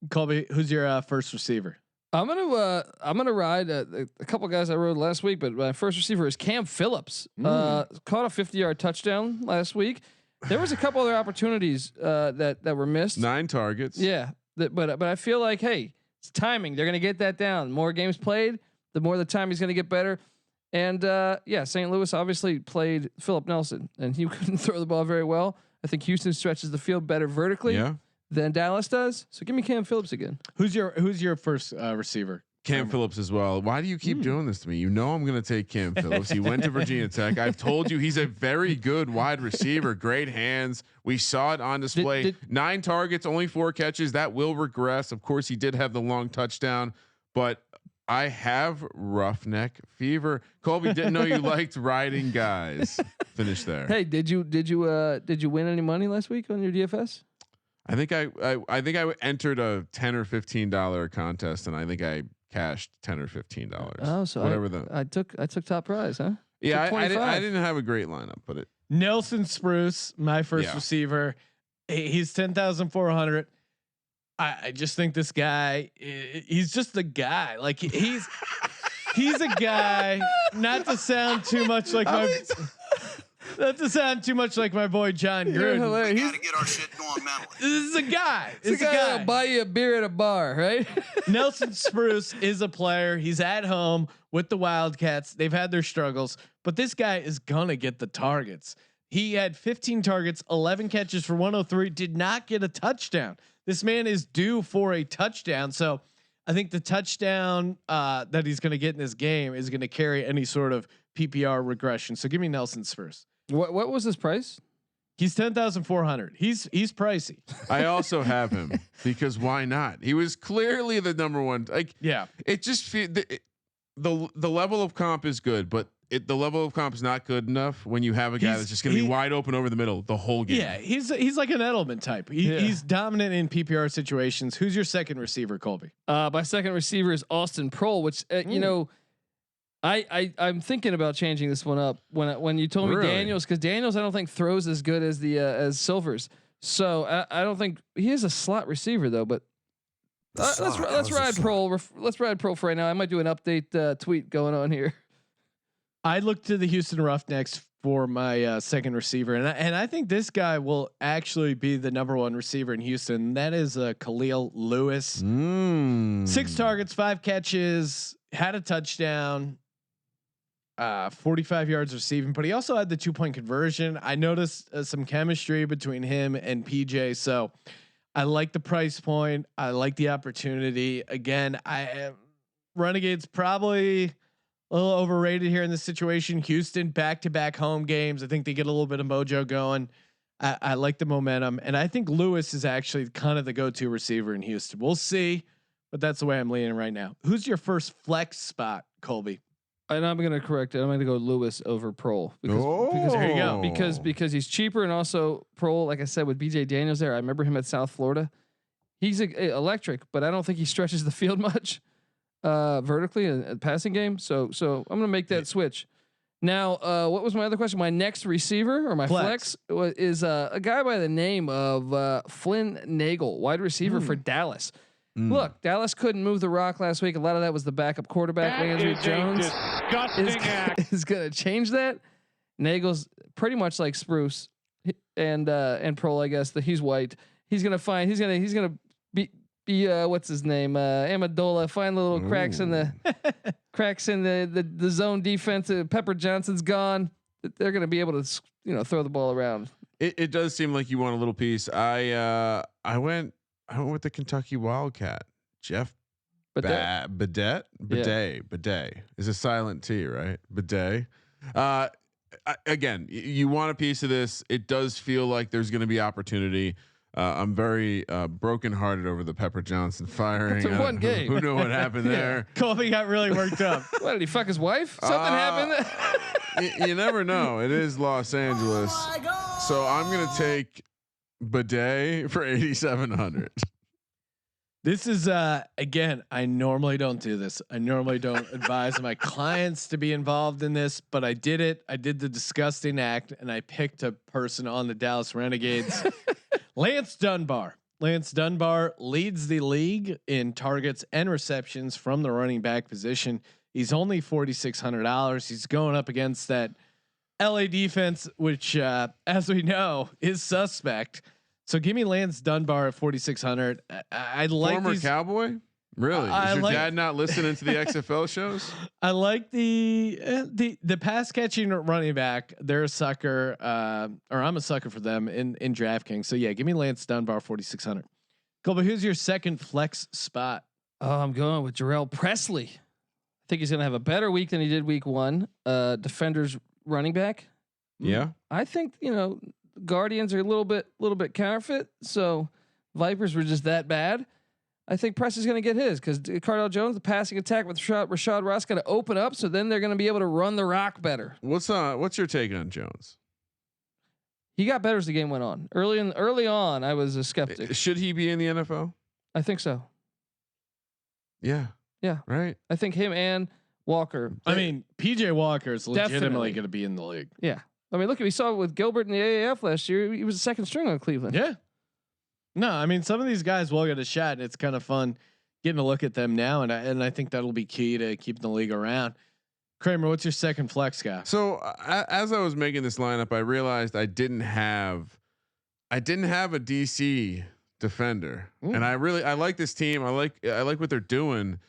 Colby, who's your first receiver? I'm gonna ride a couple guys I rode last week, but my first receiver is Cam Phillips. Caught a 50-yard touchdown last week. There was a couple other opportunities that were missed. 9 targets. Yeah, but I feel like, hey, it's timing. They're gonna get that down. The more games played, the more the time he's gonna get better. And St. Louis obviously played Philip Nelson, and he couldn't throw the ball very well. I think Houston stretches the field better vertically than Dallas does. So give me Cam Phillips again. Who's your first receiver? Cam Phillips as well. Why do you keep doing this to me? You know I'm going to take Cam Phillips. He went to Virginia Tech. I've told you he's a very good wide receiver. Great hands. We saw it on display. 9 targets, only 4 catches. That will regress. Of course, he did have the long touchdown, but I have roughneck fever. Colby, didn't know you liked riding guys. Finish there. Hey, did you win any money last week on your DFS? I think I entered a $10 or $15 contest, and I think I cashed $10 or $15. Oh, so whatever I took top prize, huh? Yeah, I didn't have a great lineup, but it. Nelson Spruce, my first receiver. He's 10,400. I just think this guy, he's just a guy. Like he's a guy. Not to sound too much like not to sound too much like my boy John Gruden. We gotta get our shit going mentally. This is a guy. It's a guy that'll buy you a beer at a bar, right? Nelson Spruce is a player. He's at home with the Wildcats. They've had their struggles, but this guy is gonna get the targets. He had 15 targets, 11 catches for 103, did not get a touchdown. This man is due for a touchdown. So I think the touchdown that he's going to get in this game is going to carry any sort of PPR regression. So give me Nelson's first. What was his price? He's 10,400. He's pricey. I also have him because why not? He was clearly the number one. Like, yeah, it just the level of comp is good, but the level of comp is not good enough when you have a guy that's just going to be wide open over the middle the whole game. Yeah, he's like an Edelman type. He's dominant in PPR situations. Who's your second receiver, Colby? My second receiver is Austin Prohl, which you know, I'm thinking about changing this one up when you told me Daniels, because Daniels I don't think throws as good as the as Silvers. So I don't think he is a slot receiver though. But let's ride Prohl. Let's ride Prohl for right now. I might do an update tweet going on here. I look to the Houston Roughnecks for my second receiver, and I think this guy will actually be the number one receiver in Houston. That is Khalil Lewis. 6 targets, 5 catches, had a touchdown, 45 yards receiving, but he also had the 2-point conversion. I noticed some chemistry between him and PJ, so I like the price point. I like the opportunity. Again, Renegades probably a little overrated here in this situation. Houston back-to-back home games. I think they get a little bit of mojo going. I like the momentum, and I think Lewis is actually kind of the go-to receiver in Houston. We'll see, but that's the way I'm leaning right now. Who's your first flex spot, Colby? And I'm going to correct it. I'm going to go Lewis over Prohl because there you go. Because he's cheaper, and also Prohl, like I said, with BJ Daniels there, I remember him at South Florida. He's electric, but I don't think he stretches the field much vertically in a passing game. So I'm going to make that switch. Now, what was my other question? My next receiver or my flex is a guy by the name of Flynn Nagel, wide receiver for Dallas. Look, Dallas couldn't move the rock last week. A lot of that was the backup quarterback, Landry Jones. Is going to change that. Nagel's pretty much like Spruce and Prohl, I guess. That he's white. He's going to be what's his name? Amendola. Find the little cracks in the zone defense. Pepper Johnson's gone. They're going to be able to throw the ball around. It does seem like you want a little piece. I went with the Kentucky Wildcat, Jeff Bidet. Is a silent T, right? Bidet. Again, you want a piece of this. It does feel like there's going to be opportunity. I'm very brokenhearted over the Pepper Johnson firing. One game. Who knew what happened there? Colby got really worked up. What, did he fuck his wife? Something happened. You never know. It is Los Angeles, so I'm gonna take Bidet for 8,700. This is again, I normally don't do this. I normally don't advise my clients to be involved in this, but I did it. I did the disgusting act, and I picked a person on the Dallas Renegades. Lance Dunbar. Lance Dunbar leads the league in targets and receptions from the running back position. He's only $4,600. He's going up against that LA defense, which, as we know, is suspect. So give me Lance Dunbar at 4,600. I like former Cowboy. Really? Is your dad not listening to the XFL shows? I like the pass catching running back. They're a sucker, or I'm a sucker for them in DraftKings. So yeah, give me Lance Dunbar 4,600. Colby, who's your second flex spot? Oh, I'm going with Jarrell Presley. I think he's going to have a better week than he did week 1. Defenders running back. Yeah. I think Guardians are a little bit counterfeit. So Vipers were just that bad. I think Presley's going to get his because Cardell Jones, the passing attack with Rashad Ross, going to open up. So then they're going to be able to run the rock better. What's your take on Jones? He got better as the game went on. Early on, I was a skeptic. Should he be in the NFL? I think so. Yeah. Right. I think him and Walker. I mean, PJ Walker is legitimately going to be in the league. Yeah. I mean, look, we saw it with Gilbert in the AAF last year. He was the second string on Cleveland. Yeah. No, I mean, some of these guys will get a shot, and it's kind of fun getting a look at them now, and I think that'll be key to keeping the league around. Kramer, what's your second flex guy? So as I was making this lineup, I realized I didn't have a DC defender, and I like this team. I like what they're doing,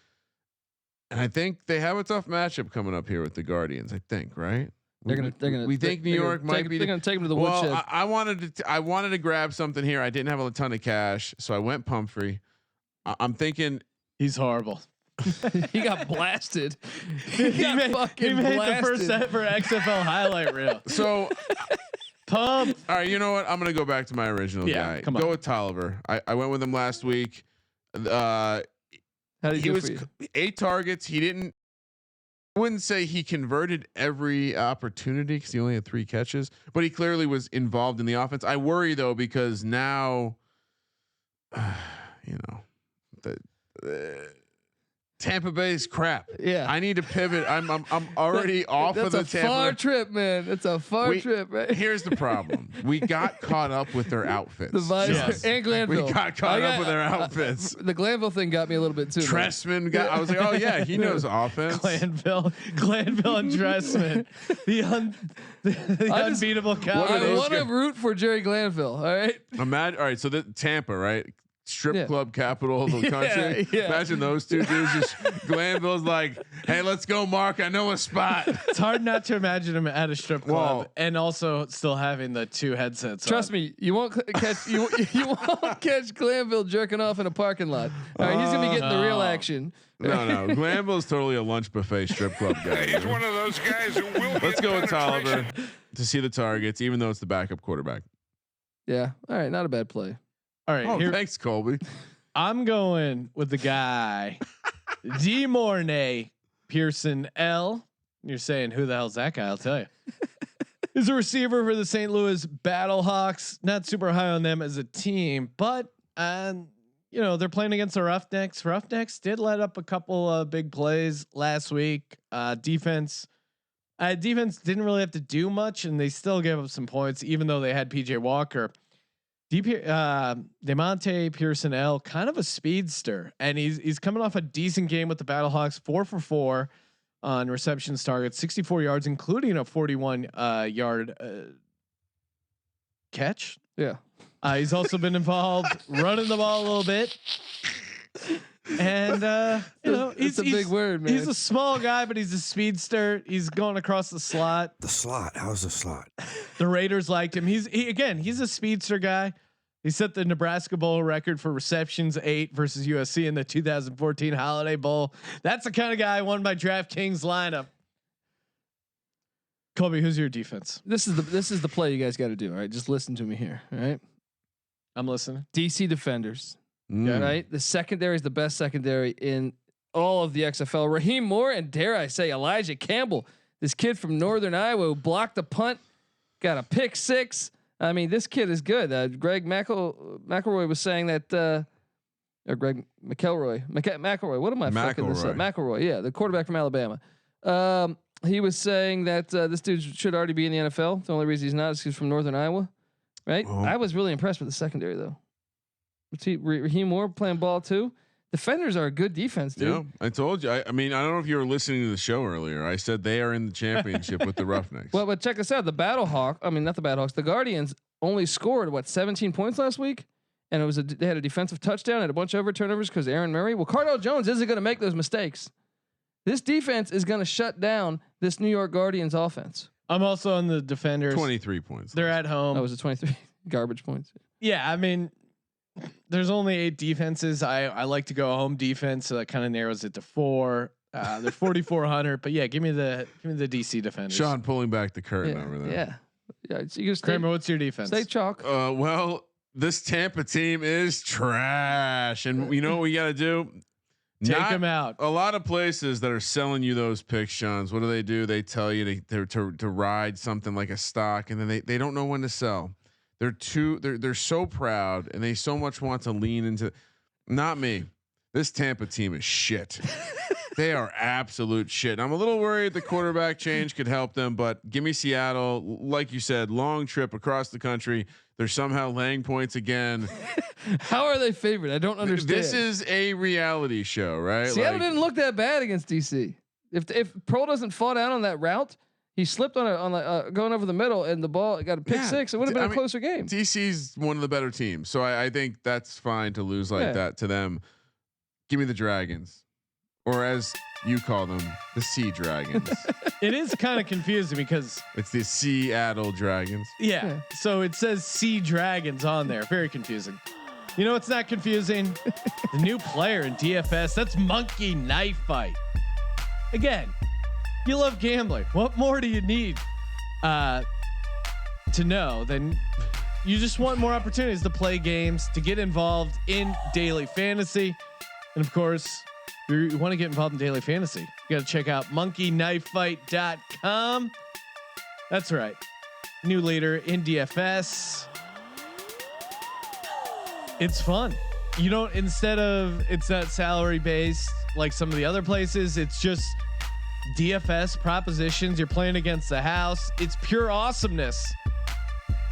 and I think they have a tough matchup coming up here with the Guardians. I think, right? They're gonna. We think New York might be. They're gonna take him to the well, woodshed. I wanted to grab something here. I didn't have a ton of cash, so I went Pumphrey. I'm thinking he's horrible. He got blasted. He made the first ever XFL highlight reel. So, Pump. All right, you know what? I'm gonna go back to my original guy. Come on. Go with Tolliver. I went with him last week. How did he was 8 targets. He didn't. I wouldn't say he converted every opportunity because he only had 3 catches, but he clearly was involved in the offense. I worry though because now, you know, the Tampa Bay's crap. Yeah, I need to pivot. I'm already off of the That's a Tampa. far trip, man. It's a far trip, right? Here's the problem: we got caught up with their outfits. The visor and Glanville. We got caught up with their outfits. The Glanville thing got me a little bit too. Tressman got. I was like, oh yeah, he knows offense. Glanville and Tressman, the unbeatable Cowboys. I want to root for Jerry Glanville. All right. All right. So the Tampa, right? Strip club capital of the country. Yeah. Imagine those two dudes. Just Glanville's like, "Hey, let's go, Mark. I know a spot." It's hard not to imagine him at a strip club and also still having the 2 headsets. Trust me, you won't catch you won't catch Glanville jerking off in a parking lot. All right, he's gonna be getting the real action. No. Glanville's totally a lunch buffet strip club guy. He's one of those guys who will. Let's go with Tolliver to see the targets, even though it's the backup quarterback. Yeah. All right, not a bad play. All right, thanks, Colby. I'm going with the guy, D Mornay Pearson L. You're saying, who the hell's that guy? I'll tell you. He's a receiver for the St. Louis Battlehawks. Not super high on them as a team, but you know, they're playing against the Roughnecks. Roughnecks did let up a couple big plays last week. Defense didn't really have to do much, and they still gave up some points, even though they had PJ Walker. DeMonte Pearson L, kind of a speedster, and he's coming off a decent game with the Battlehawks, 4 for 4 on receptions targets, 64 yards, including a 41 yard catch. Yeah. He's also been involved running the ball a little bit. And you know, it's a big word, man. He's a small guy, but he's a speedster. He's going across the slot. The slot. How's the slot? The Raiders liked him. He's a speedster guy. He set the Nebraska Bowl record for receptions, 8 versus USC in the 2014 Holiday Bowl. That's the kind of guy won by DraftKings lineup. Colby, who's your defense? This is the play you guys got to do. All right, just listen to me here. All right, I'm listening. DC defenders. Right, the secondary is the best secondary in all of the XFL. Raheem Moore and, dare I say, Elijah Campbell, this kid from Northern Iowa who blocked a punt, got a pick 6. I mean, this kid is good. Greg McElroy was saying that, or Greg McElroy. What am I fucking this up? McElroy, yeah, the quarterback from Alabama. He was saying that this dude should already be in the NFL. The only reason he's not is he's from Northern Iowa, right? Oh. I was really impressed with the secondary though. Raheem Moore playing ball too. Defenders are a good defense, dude. Yeah, I told you. I mean, I don't know if you were listening to the show earlier. I said they are in the championship with the Roughnecks. Well, but check us out. The not the Battlehawks. The Guardians only scored 17 points last week, and they had a defensive touchdown and a bunch of turnovers because Aaron Murray. Well, Cardell Jones isn't going to make those mistakes. This defense is going to shut down this New York Guardians offense. I'm also on the defenders. 23 points. They're at home. That was a 23 garbage points. Yeah, I mean, there's only 8 defenses. I like to go home defense, so that kind of narrows it to 4. They're 4,400, but yeah, give me the DC defenders. Sean pulling back the curtain over there. Yeah. So you Kramer, what's your defense? Stay chalk. Well, this Tampa team is trash, and you know what we got to do? Take them out. A lot of places that are selling you those picks, Sean's. What do? They tell you to ride something like a stock, and then they don't know when to sell. They're so proud, and they so much want to lean into. Not me. This Tampa team is shit. They are absolute shit. And I'm a little worried the quarterback change could help them, but give me Seattle. Like you said, long trip across the country. They're somehow laying points again. How are they favored? I don't understand. This is a reality show, right? Seattle didn't look that bad against DC. If Pearl doesn't fall down on that route, he slipped on going over the middle, and the ball got a pick 6. It would have been a closer game. DC's one of the better teams, so I think that's fine to lose like that to them. Give me the Dragons. or as you call them, the Sea Dragons. It is kind of confusing because It's the Seattle Dragons. yeah. So it says Sea Dragons on there. Very confusing. You know, it's not confusing. The new player in DFS. That's Monkey Knife Fight. Again, you love gambling. What more do you need to know than you just want more opportunities to play games, to get involved in daily fantasy, and of course, you want to get involved in daily fantasy. You got to check out monkeyknifefight.com. That's right. New leader in DFS. It's fun. You don't, instead of, it's not salary based like some of the other places. It's just DFS propositions. You're playing against the house. It's pure awesomeness.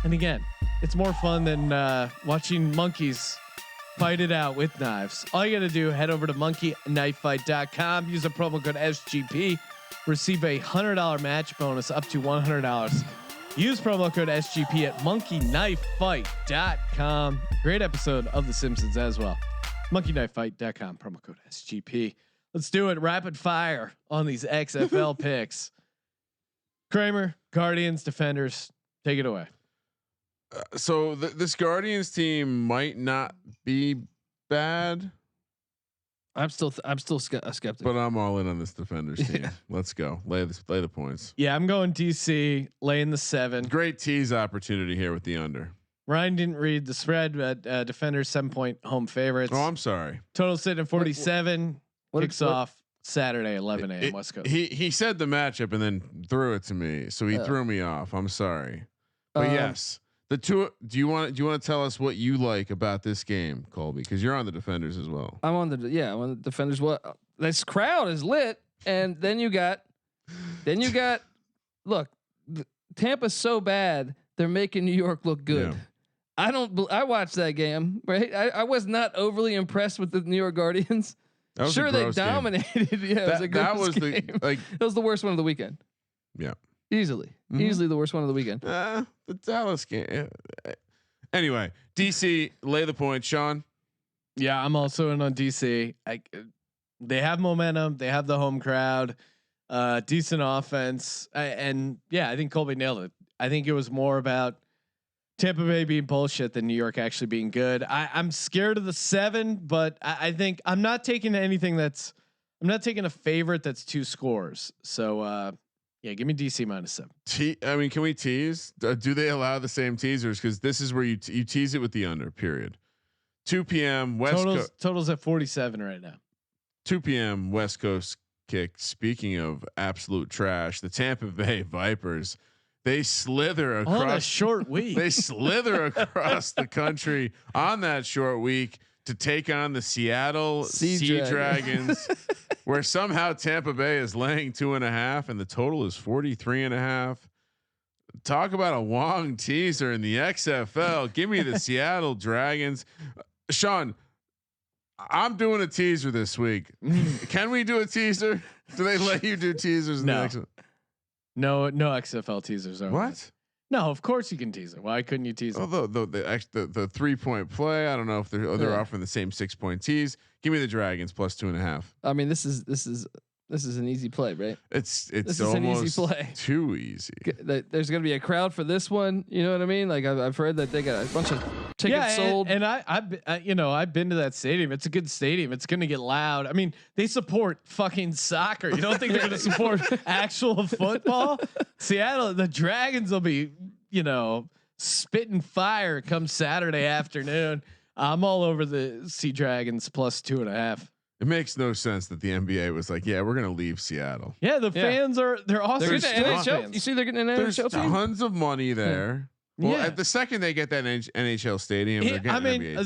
And again, it's more fun than watching monkeys fight it out with knives. All you got to do, head over to monkeyknifefight.com. Use the promo code SGP. Receive a $100 match bonus up to $100. Use promo code SGP at monkeyknifefight.com. Great episode of The Simpsons as well. monkeyknifefight.com, promo code SGP. Let's do it. Rapid fire on these XFL picks. Kramer, Guardians, Defenders, take it away. So this Guardians team might not be bad. I'm still a skeptic, but I'm all in on this Defenders team. Let's go. Lay the points. Yeah, I'm going DC, laying the 7. Great tease opportunity here with the under. Ryan didn't read the spread, but Defenders 7-point home favorites. Oh, I'm sorry. Total sitting at 47. Kicks off Saturday 11 a.m. West Coast. He said the matchup and then threw it to me, so he threw me off. I'm sorry, but yes. The two. Do you want to tell us what you like about this game, Colby? Because you're on the Defenders as well. I'm on the Defenders. What this crowd is lit, and then you got. Look, Tampa's so bad they're making New York look good. Yeah. I watched that game. Right, I was not overly impressed with the New York Guardians. Sure, they dominated. Game. Yeah, that was game. It was the worst one of the weekend. Yeah. Easily the worst one of the weekend. The Dallas game. Anyway, DC, lay the point, Sean. Yeah, I'm also in on DC. They have momentum. They have the home crowd. Decent offense. And yeah, I think Colby nailed it. I think it was more about Tampa Bay being bullshit than New York actually being good. I'm scared of the 7, but I think I'm not taking anything I'm not taking a favorite that's 2 scores. So yeah, give me DC -7. I mean, can we tease? Do they allow the same teasers? Because this is where you tease it with the under. Period. 2 p.m. West Coast. Totals at 47 right now. 2 p.m. West Coast kick. Speaking of absolute trash, the Tampa Bay Vipers. They slither across on a short week. They slither across the country on that short week to take on the Seattle Sea Dragons, where somehow Tampa Bay is laying 2.5 and the total is 43.5. Talk about a Wong teaser in the XFL. Give me the Seattle Dragons. Sean, I'm doing a teaser this week. Can we do a teaser? Do they let you do teasers? No. No XFL teasers. What? No, of course you can tease it. Why couldn't you tease it? Oh, the 3-point play. I don't know if they're offering the same 6-point tease. Give me the Dragons plus 2.5. I mean, this is an easy play, right? It's almost an easy play. Too easy. There's going to be a crowd for this one. You know what I mean? Like I've heard that they got a bunch of tickets sold. And I've been to that stadium. It's a good stadium. It's going to get loud. I mean, they support fucking soccer. You don't think they're going to support actual football? Seattle, the Dragons will be, spitting fire come Saturday afternoon. I'm all over the Sea Dragons plus 2.5. It makes no sense that the NBA was like, yeah, we're going to leave Seattle. Yeah. The fans they're awesome. They're getting NHL. You see, they're getting an There's NHL team. Tons of money there. Well, at the second they get that NHL stadium, they're getting NBA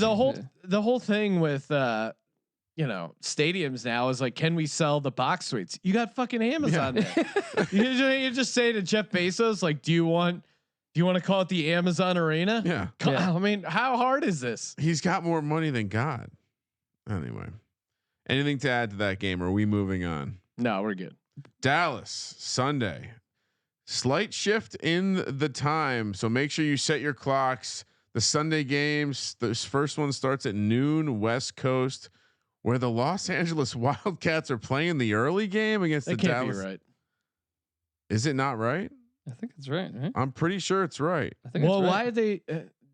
the whole thing with stadiums now is like, can we sell the box suites? You got fucking Amazon there. you just say to Jeff Bezos, like, do you want to call it the Amazon Arena? Yeah. I mean, how hard is this? He's got more money than God. Anyway, anything to add to that game? Or are we moving on? No, we're good. Dallas Sunday. Slight shift in the time, so make sure you set your clocks. The Sunday games, this first one starts at noon West Coast. where the Los Angeles Wildcats are playing the early game against the Dallas. Be right. Is it not right? I think it's right. I'm pretty sure it's right. I think. Well, it's right. why are they?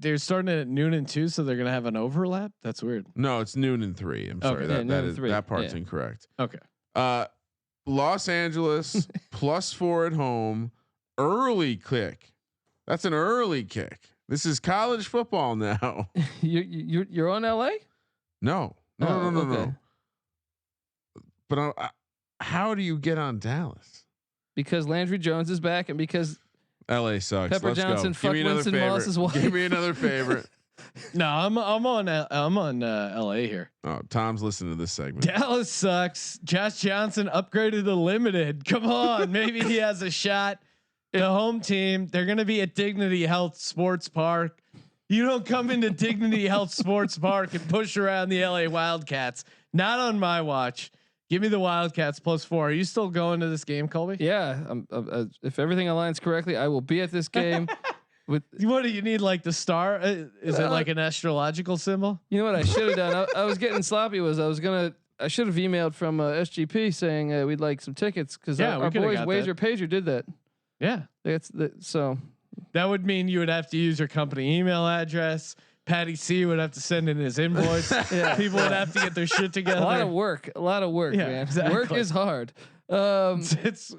They're starting at noon and 2, so they're gonna have an overlap. That's weird. No, it's noon and 3. I'm sorry. Okay. That part's incorrect. Okay. Los Angeles +4 at home. Early kick. That's an early kick. This is college football now. You're on LA? No. Okay. But how do you get on Dallas? Because Landry Jones is back, and because LA sucks. Pepper Let's Johnson go. fucked Winston Moss's wife. Give me another favorite. No, I'm on LA here. Oh, Tom's listening to this segment. Dallas sucks. Josh Johnson upgraded to limited. Come on, maybe he has a shot. The home team, they're going to be at Dignity Health Sports Park. You don't come into Dignity Health Sports Park and push around the LA Wildcats. Not on my watch. Give me the Wildcats +4. Are you still going to this game, Colby? Yeah. If everything aligns correctly, I will be at this game. What do you need? Like the star? Is it like an astrological symbol? You know what I should have done? I was getting sloppy. I should have emailed from SGP saying we'd like some tickets because our boys Wager Pager did that. Yeah, so. That would mean you would have to use your company email address. Patty C would have to send in his invoice. People would have to get their shit together. A lot of work, man. Exactly. Work is hard. It's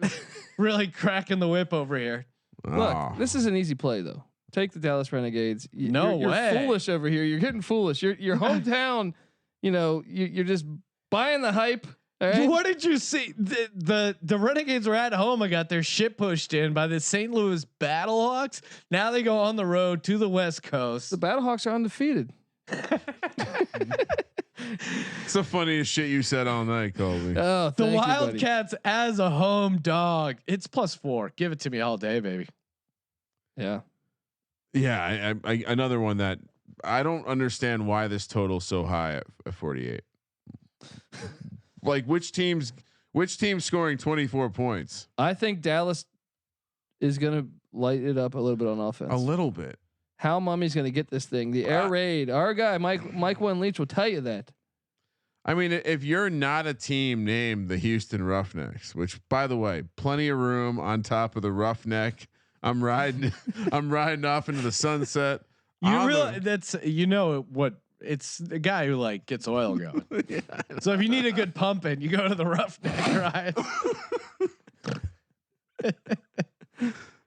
really cracking the whip over here. Look, this is an easy play though. Take the Dallas Renegades. You're foolish over here. You're getting foolish. Your hometown. You're just buying the hype. Right? What did you see? The Renegades were at home and got their shit pushed in by the St. Louis Battlehawks. Now they go on the road to the West Coast. The Battlehawks are undefeated. It's the funniest shit you said all night, Colby. Oh, the Wildcats as a home dog. It's +4. Give it to me all day, baby. Yeah. Yeah. I another one that I don't understand why this total's so high at 48. Like which team's scoring 24 points? I think Dallas is going to light it up a little bit on offense. A little bit. How Mummy's going to get this thing? The air raid. Our guy Mike One Leach will tell you that. I mean, if you're not a team named the Houston Roughnecks, which by the way, plenty of room on top of the Roughneck. I'm riding off into the sunset. You realize that's what. It's the guy who like gets oil going. Yeah, so if you need a good pumping, you go to the Roughneck,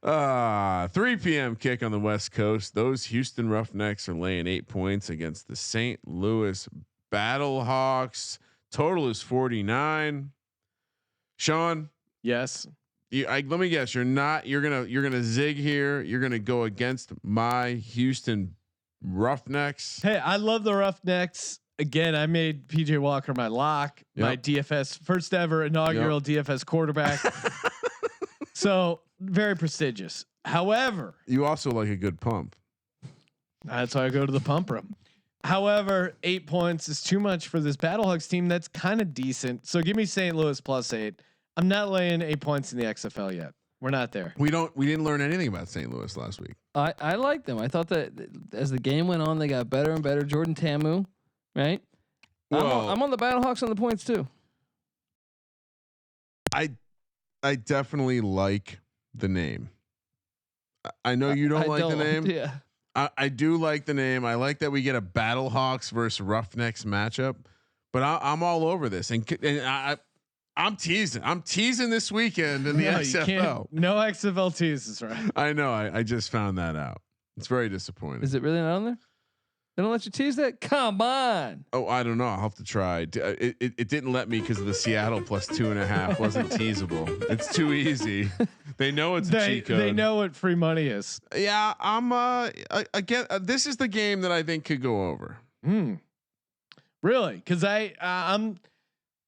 right? 3 p.m. kick on the West Coast. Those Houston Roughnecks are laying 8 points against the St. Louis Battlehawks. Total is 49. Sean, yes. Let me guess. You're gonna zig here. You're gonna go against my Houston Roughnecks. Hey, I love the Roughnecks. Again, I made PJ Walker my lock, my DFS first ever inaugural DFS quarterback. So very prestigious. However, you also like a good pump. That's why I go to the pump room. However, 8 points is too much for this Battlehawks team. That's kind of decent. So give me St. Louis +8. I'm not laying 8 points in the XFL yet. We're not there. We didn't learn anything about St. Louis last week. I like them. I thought that as the game went on, they got better and better. Jordan Tamu, right? I'm on the Battlehawks on the points too. I definitely like the name. I know you don't like the name. Yeah. I do like the name. I like that we get a Battlehawks versus Roughnecks matchup. But I'm all over this, and I'm teasing. I'm teasing this weekend in the XFL. No XFL teases, right? I know. I just found that out. It's very disappointing. Is it really not on there? They don't let you tease that? Come on. Oh, I don't know. I'll have to try. It didn't let me because of the Seattle +2.5 wasn't teasable. It's too easy. They know it's a cheat code. They know what free money is. Yeah, I'm again. This is the game that I think could go over. Really? Because I'm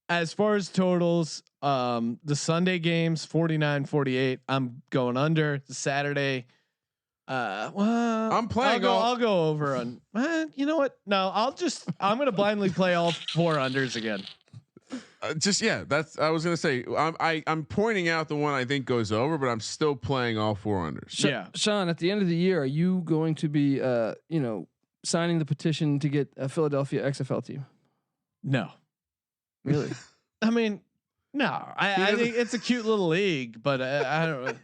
as far as totals, the Sunday games 49-48. I'm going under. The Saturday. Well, I'm playing. I'll go over on. You know what? No, I'm gonna blindly play all 4 unders again. That's. I was gonna say. I'm pointing out the one I think goes over, but I'm still playing all 4 unders. Sean. At the end of the year, are you going to be, signing the petition to get a Philadelphia XFL team? No. Really? I mean, no. I think it's a cute little league, but I don't.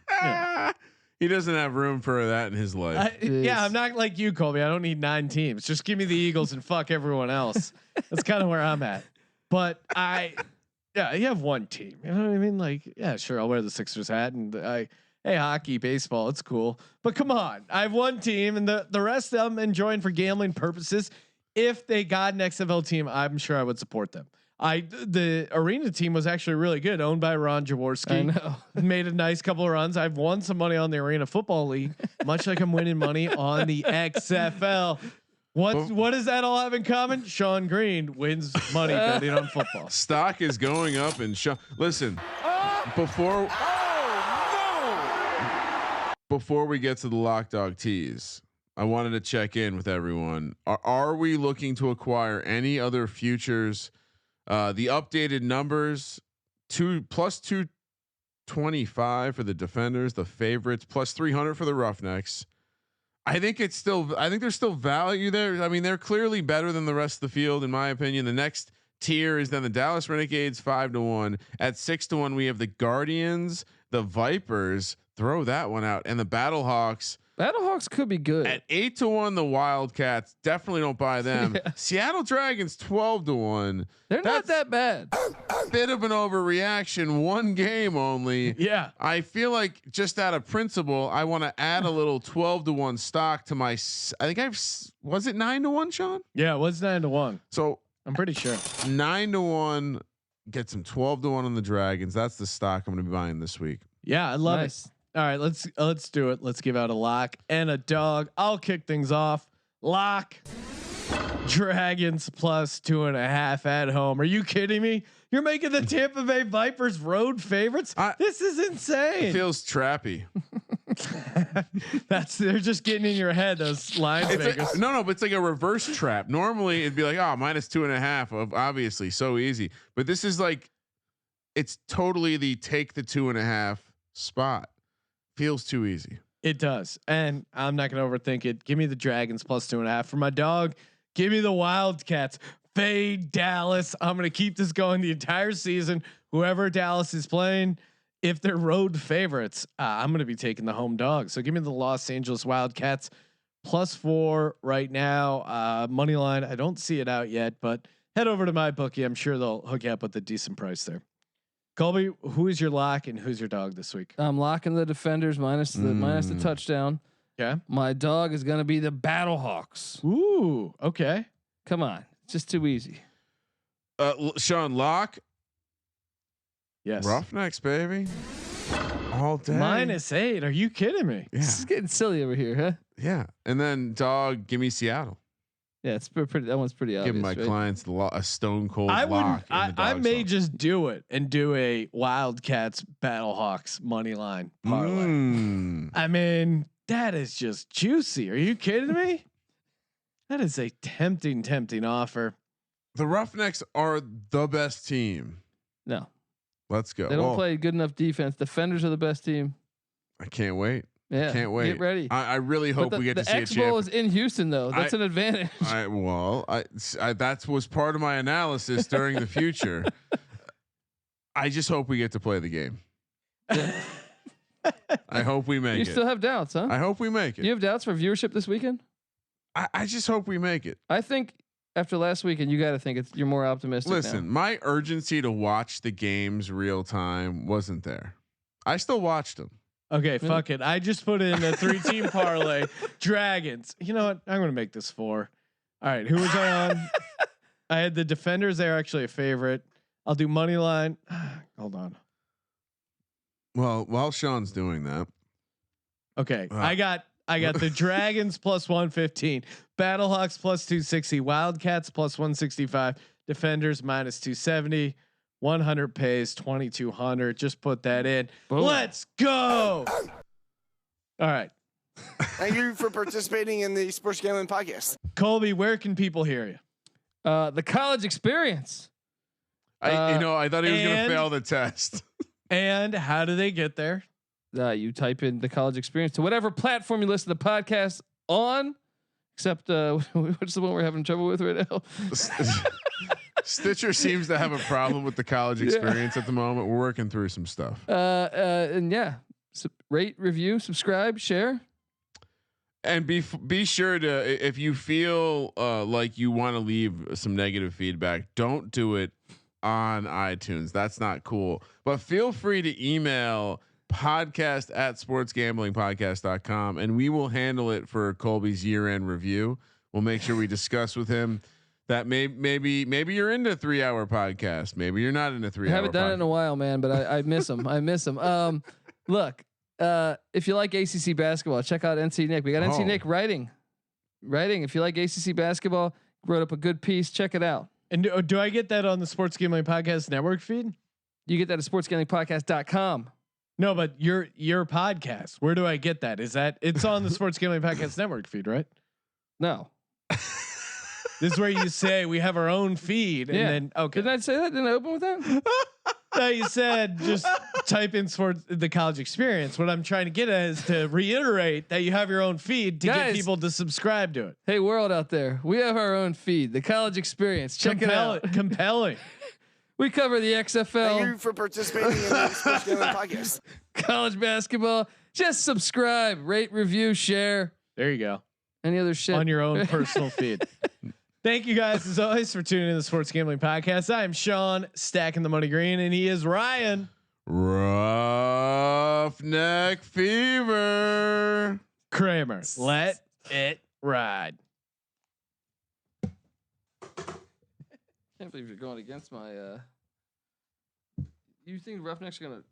He doesn't have room for that in his life. Yeah, I'm not like you, Colby. I don't need 9 teams. Just give me the Eagles and fuck everyone else. That's kind of where I'm at. But yeah, you have one team. You know what I mean? Like, yeah, sure, I'll wear the Sixers hat and hey, hockey, baseball, it's cool. But come on, I have one team, and the rest of them enjoying for gambling purposes. If they got an XFL team, I'm sure I would support them. The arena team was actually really good, owned by Ron Jaworski. I know. Made a nice couple of runs. I've won some money on the Arena Football League, much like I'm winning money on the XFL. What does that all have in common? Sean Green wins money betting on football. Stock is going up, and listen, before we get to the Lock Dog tease, I wanted to check in with everyone. Are we looking to acquire any other futures? The updated numbers: plus 225 for the Defenders, the favorites, plus 300 for the Roughnecks. I think there's still value there. I mean, they're clearly better than the rest of the field, in my opinion. The next tier is then the Dallas Renegades 5-1. At 6-1, we have the Guardians, the Vipers. Throw that one out, and the Battlehawks. Battlehawks could be good. At 8-1, the Wildcats. Definitely don't buy them. Yeah. Seattle Dragons 12-1. They're not that bad. Bit of an overreaction. One game only. Yeah. I feel like just out of principle, I want to add a little 12-1 stock to my. I think was it 9-1, Sean? Yeah, it was 9-1. So I'm pretty sure 9-1. Get some 12-1 on the Dragons. That's the stock I'm going to be buying this week. Yeah, I love it. All right, let's do it. Let's give out a lock and a dog. I'll kick things off. Lock. Dragons plus 2.5 at home. Are you kidding me? You're making the Tampa Bay Vipers road favorites. This is insane. It feels trappy. They're just getting in your head. Those line makers. No, but it's like a reverse trap. Normally it'd be like, minus 2.5 of obviously so easy, but this is like, it's totally the take the 2.5 spot. Feels too easy. It does. And I'm not going to overthink it. Give me the Dragons plus 2.5 for my dog. Give me the Wildcats. Fade Dallas. I'm going to keep this going the entire season. Whoever Dallas is playing, if they're road favorites, I'm going to be taking the home dog. So give me the Los Angeles Wildcats plus 4 right now. Money line. I don't see it out yet, but head over to my bookie. I'm sure they'll hook you up with a decent price there. Colby, who is your lock and who's your dog this week? I'm locking the Defenders minus the touchdown. Yeah. My dog is going to be the Battlehawks. Ooh, okay. Come on. It's just too easy. Sean, lock. Yes. Roughnecks, baby. All day. -8. Are you kidding me? Yeah. This is getting silly over here, huh? Yeah. And then dog, give me Seattle. Yeah, it's pretty. That one's pretty obvious. Give my clients a stone cold lock. I may just do it and do a Wildcats Battlehawks money line parlay. I mean, that is just juicy. Are you kidding me? That is a tempting offer. The Roughnecks are the best team. No, let's go. They don't play good enough defense. Defenders are the best team. I can't wait. Yeah, can't wait. Get ready. I really hope we get to see the X-Bowl is in Houston, though. That's an advantage. That was part of my analysis during the future. I just hope we get to play the game. Yeah. I hope we make it. You still have doubts, huh? I hope we make it. You have doubts for viewership this weekend? I just hope we make it. I think after last weekend, you got to think you're more optimistic. Listen, my urgency to watch the games real time wasn't there. I still watched them. Okay, fuck it. I just put in a 3-team parlay. Dragons. You know what? I'm going to make this 4. All right. Who was I on? I had the Defenders. They're actually a favorite. I'll do money line. Hold on. Well, while Sean's doing that. Okay. I got the Dragons plus 115, Battlehawks plus 260, Wildcats plus 165, Defenders minus 270. 100 pays 2,200. Just put that in. Boom. Let's go. All right. Thank you for participating in the Sports Gambling Podcast. Colby, where can people hear you? The college experience. I thought he was going to fail the test. And how do they get there? You type in the college experience to whatever platform you listen to the podcast on, except what's the one we're having trouble with right now? Stitcher seems to have a problem with the college experience at the moment. We're working through some stuff. And yeah, rate, review, subscribe, share. And be sure to, if you feel like you want to leave some negative feedback, don't do it on iTunes. That's not cool. But feel free to email podcast@sportsgamblingpodcast.com and we will handle it for Colby's year-end review. We'll make sure we discuss with him that maybe you're into a 3-hour podcast. Maybe you're not into 3 hour. I haven't done it in a while, man, but I miss him. I miss him. Look, if you like ACC basketball, check out NC Nick. We got NC Nick writing. If you like ACC basketball, wrote up a good piece. Check it out. And do I get that on the Sports Gambling Podcast Network feed? You get that at sportsgamblingpodcast.com. No, but your podcast. Where do I get that? Is that it's on the Sports Gambling Podcast Network feed, right? No. This is where you say we have our own feed, and then okay. Didn't I say that? Didn't I open with that? No, you said just type in sports the college experience. What I'm trying to get at is to reiterate that you have your own feed to get people to subscribe to it. Hey, world out there, we have our own feed, the college experience. Check it out. Compelling. We cover the XFL. Thank you for participating in the Sports Gambling Podcast. College basketball. Just subscribe, rate, review, share. There you go. Any other shit on your own personal feed. Thank you guys as always for tuning in to the Sports Gambling Podcast. I am Sean, stacking the money green, and he is Ryan. Roughneck Fever. Kramer. Let it ride. Can't believe you're going against my. You think Roughnecks are gonna